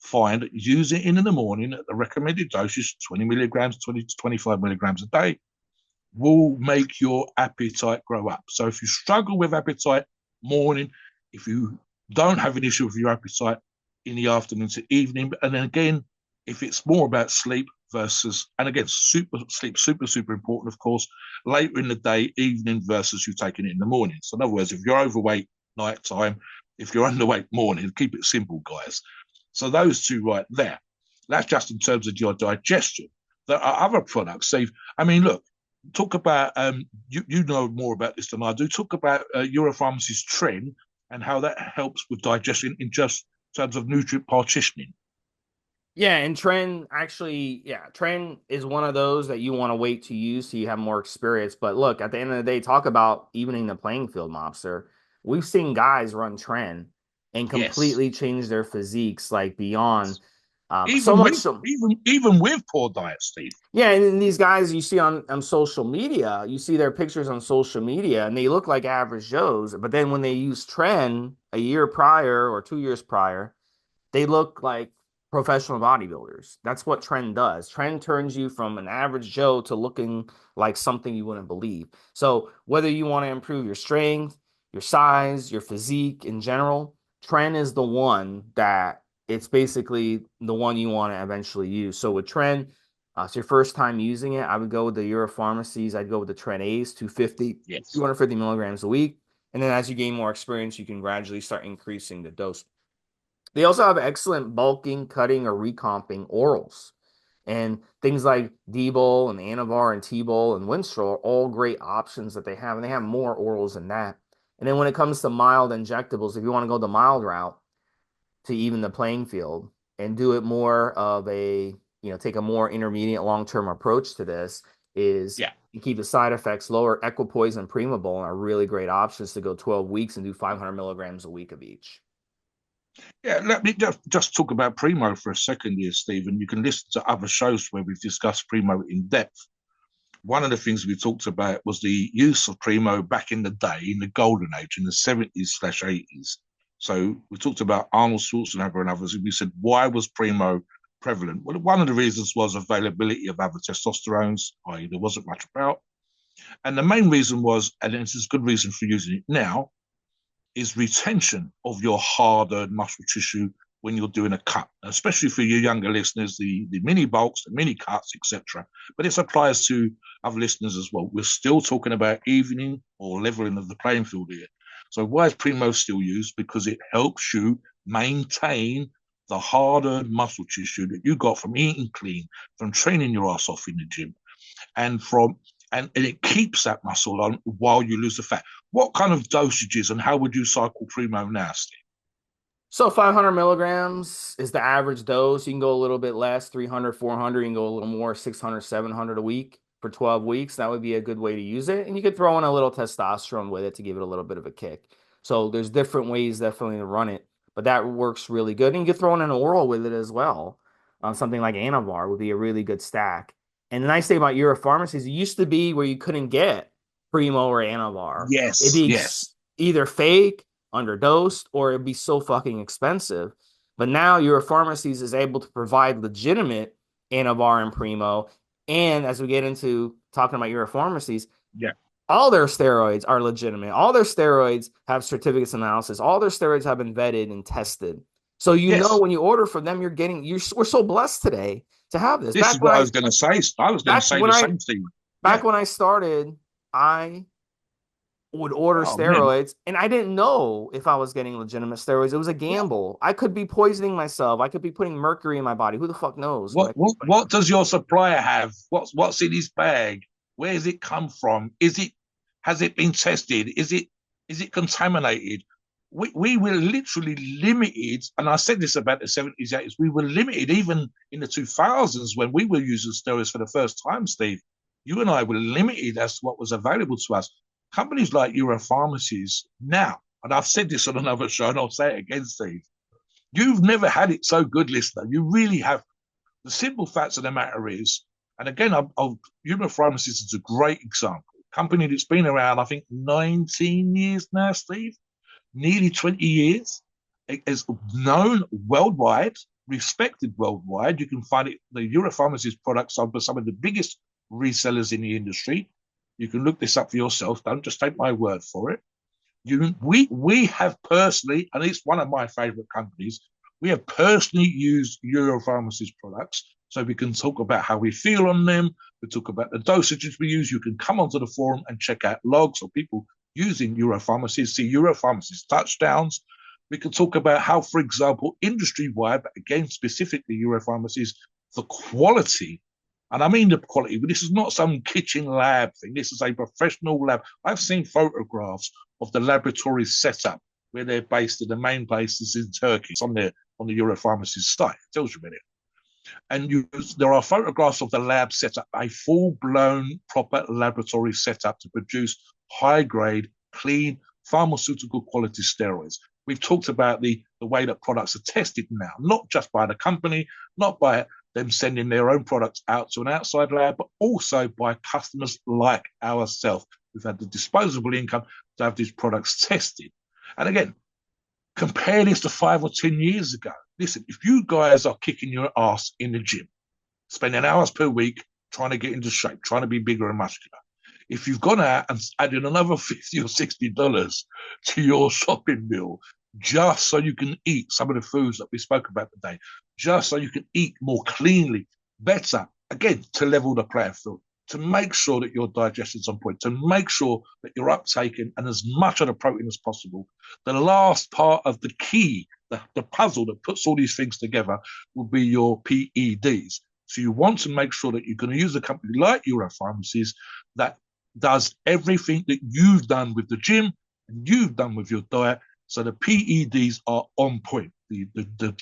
[SPEAKER 2] find use it in the morning at the recommended dosage, 20 milligrams, 20 to 25 milligrams a day, will make your appetite grow up. So if you struggle with appetite morning, if you don't have an issue with your appetite in the afternoon to evening, and then again, if it's more about sleep versus, and again, super important, of course, later in the day, evening versus you taking it in the morning. So in other words, if you're overweight, nighttime, if you're underweight, morning, keep it simple, guys. So those two right there, that's just in terms of your digestion. There are other products, Steve. I mean, look, talk about, you know more about this than I do. Talk about Europharmacy's Tren and how that helps with digestion in just terms of nutrient partitioning.
[SPEAKER 1] Yeah, and Tren actually, yeah, Tren is one of those that you want to wait to use so you have more experience. But look, at the end of the day, talk about evening the playing field, Mobster. We've seen guys run Tren and
[SPEAKER 2] Yes.
[SPEAKER 1] completely change their physiques like beyond so
[SPEAKER 2] Even
[SPEAKER 1] much
[SPEAKER 2] with
[SPEAKER 1] so.
[SPEAKER 2] even with poor diet, Steve.
[SPEAKER 1] Yeah, and these guys you see on social media, you see their pictures on social media, and they look like average Joes. But then when they use Tren a year prior or 2 years prior, they look like professional bodybuilders. That's what Trend does. Trend turns you from an average Joe to looking like something you wouldn't believe. So whether you want to improve your strength, your size, your physique in general, Trend is the one that it's basically the one you want to eventually use. So with Trend, it's your first time using it. I would go with the Euro Pharmacies. I'd go with the Trend A's, 250,
[SPEAKER 2] Yes.
[SPEAKER 1] 250 milligrams a week. And then as you gain more experience, you can gradually start increasing the dose. They also have excellent bulking, cutting, or recomping orals. And things like D-Bol and Anavar and T-Bol and Winstrol are all great options that they have. And they have more orals than that. And then when it comes to mild injectables, if you want to go the mild route to even the playing field and do it more of a, take a more intermediate long-term approach to this, is
[SPEAKER 2] Yeah.
[SPEAKER 1] you keep the side effects lower. Equipoise and Primabol are really great options to go 12 weeks and do 500 milligrams a week of each.
[SPEAKER 2] Yeah, let me just talk about Primo for a second here, Stephen. You can listen to other shows where we've discussed Primo in depth. One of the things we talked about was the use of Primo back in the day, in the golden age, in the 70s/80s. So we talked about Arnold Schwarzenegger and others, and we said, why was Primo prevalent? Well, one of the reasons was availability of other testosterones, i.e., there wasn't much about. And the main reason was, and this is a good reason for using it now, is retention of your hard-earned muscle tissue when you're doing a cut, especially for your younger listeners, the mini bulks, the mini cuts, etc. But this applies to other listeners as well. We're still talking about evening or leveling of the playing field here. So why is Primo still used? Because it helps you maintain the hard-earned muscle tissue that you got from eating clean, from training your ass off in the gym, and from and it keeps that muscle on while you lose the fat. What kind of dosages and how would you cycle Primo now, Steve?
[SPEAKER 1] So 500 milligrams is the average dose. You can go a little bit less, 300, 400. You can go a little more, 600, 700 a week for 12 weeks. That would be a good way to use it. And you could throw in a little testosterone with it to give it a little bit of a kick. So there's different ways definitely to run it, but that works really good. And you could throw in an oral with it as well. Something like Anavar would be a really good stack. And the nice thing about Euro pharmacies, it used to be where you couldn't get Primo or Anavar. It'd
[SPEAKER 2] Yes,
[SPEAKER 1] be
[SPEAKER 2] yes,
[SPEAKER 1] either fake, underdosed, or it'd be so fucking expensive. But now your pharmacies is able to provide legitimate Anavar and Primo. And as we get into talking about your pharmacies,
[SPEAKER 2] yeah,
[SPEAKER 1] all their steroids are legitimate. All their steroids have certificates analysis. All their steroids have been vetted and tested. So you know
[SPEAKER 2] yes.
[SPEAKER 1] when you order from them, we're so blessed today to have this.
[SPEAKER 2] This is what I was going to say. I was going to
[SPEAKER 1] Back
[SPEAKER 2] say
[SPEAKER 1] when
[SPEAKER 2] the
[SPEAKER 1] I
[SPEAKER 2] same thing.
[SPEAKER 1] back
[SPEAKER 2] Yeah.
[SPEAKER 1] when I started, I would order
[SPEAKER 2] Oh man.
[SPEAKER 1] steroids and I didn't know if I was getting legitimate steroids. It was a
[SPEAKER 2] Yeah.
[SPEAKER 1] gamble. I could be poisoning myself. I could be putting mercury in my body. Who the fuck knows what
[SPEAKER 2] What
[SPEAKER 1] I could be
[SPEAKER 2] what
[SPEAKER 1] putting
[SPEAKER 2] what
[SPEAKER 1] on?
[SPEAKER 2] does your supplier have? What's in his bag? Where does it come from? Is it has it been tested? Is it contaminated? We were literally limited, and I said this about the 70s, 80s. We were limited even in the 2000s when we were using steroids for the first time, Steve. You and I were limited as to what was available to us. Companies like Euro Pharmacies now, and I've said this on another show, and I'll say it again, Steve. You've never had it so good, listener. You really have. The simple facts of the matter is, and again, Euro Pharmacies is a great example. Company that's been around, I think, 19 years now, Steve, nearly 20 years. It is known worldwide, respected worldwide. You can find it, the Euro Pharmacies products are some of the biggest resellers in the industry. You can look this up for yourself. Don't just take my word for it. We have personally, and it's one of my favorite companies, we have personally used Euro Pharmacy's products. So we can talk about how we feel on them. We talk about the dosages we use. You can come onto the forum and check out logs or people using Euro Pharmacies, see Euro Pharmacies touchdowns. We can talk about how, for example, industry-wide, but again, specifically Euro Pharmacies, the quality, and I mean the quality, but this is not some kitchen lab thing. This is a professional lab. I've seen photographs of the laboratory setup where they're based, and the main base is in Turkey. It's on the Euro Pharmacy's site. It tells you about it. And there are photographs of the lab setup, a full-blown proper laboratory setup to produce high-grade, clean, pharmaceutical quality steroids. We've talked about the way that products are tested now, not just by the company, not by them sending their own products out to an outside lab, but also by customers like ourselves. We've had the disposable income to have these products tested. And again, compare this to 5 or 10 years ago. Listen, if you guys are kicking your ass in the gym, spending hours per week trying to get into shape, trying to be bigger and muscular, if you've gone out and added another $50 or $60 to your shopping bill just so you can eat some of the foods that we spoke about today, just so you can eat more cleanly, better, again, to level the playing field, to make sure that your digestion's on point, to make sure that you're uptaking and as much of the protein as possible. The last part of the key, the puzzle that puts all these things together, will be your PEDs. So you want to make sure that you're going to use a company like Euro Pharmacies that does everything that you've done with the gym and you've done with your diet. So the PEDs are on point. The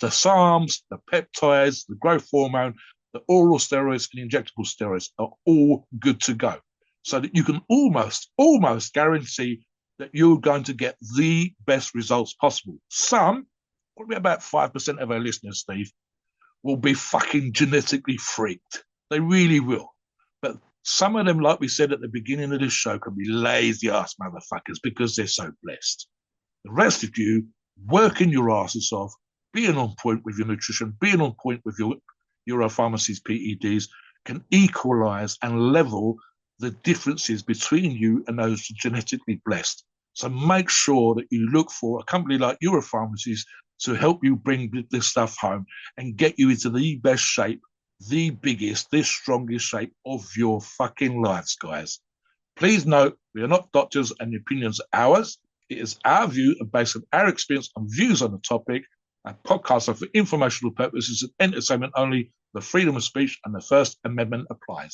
[SPEAKER 2] SARMs, the peptides, the growth hormone, the oral steroids and injectable steroids are all good to go. So that you can almost guarantee that you're going to get the best results possible. Some, probably about 5% of our listeners, Steve, will be fucking genetically freaked. They really will. But some of them, like we said at the beginning of this show, can be lazy ass motherfuckers because they're so blessed. The rest of you working your asses off, being on point with your nutrition, being on point with your Euro Pharmacy's PEDs, can equalize and level the differences between you and those genetically blessed. So make sure that you look for a company like Euro Pharmacies to help you bring this stuff home and get you into the best shape, the biggest, the strongest shape of your fucking lives, guys. Please note, we are not doctors and the opinions are ours. It is our view and based on our experience and views on the topic. Our podcasts are for informational purposes and entertainment only. The freedom of speech and the First Amendment applies.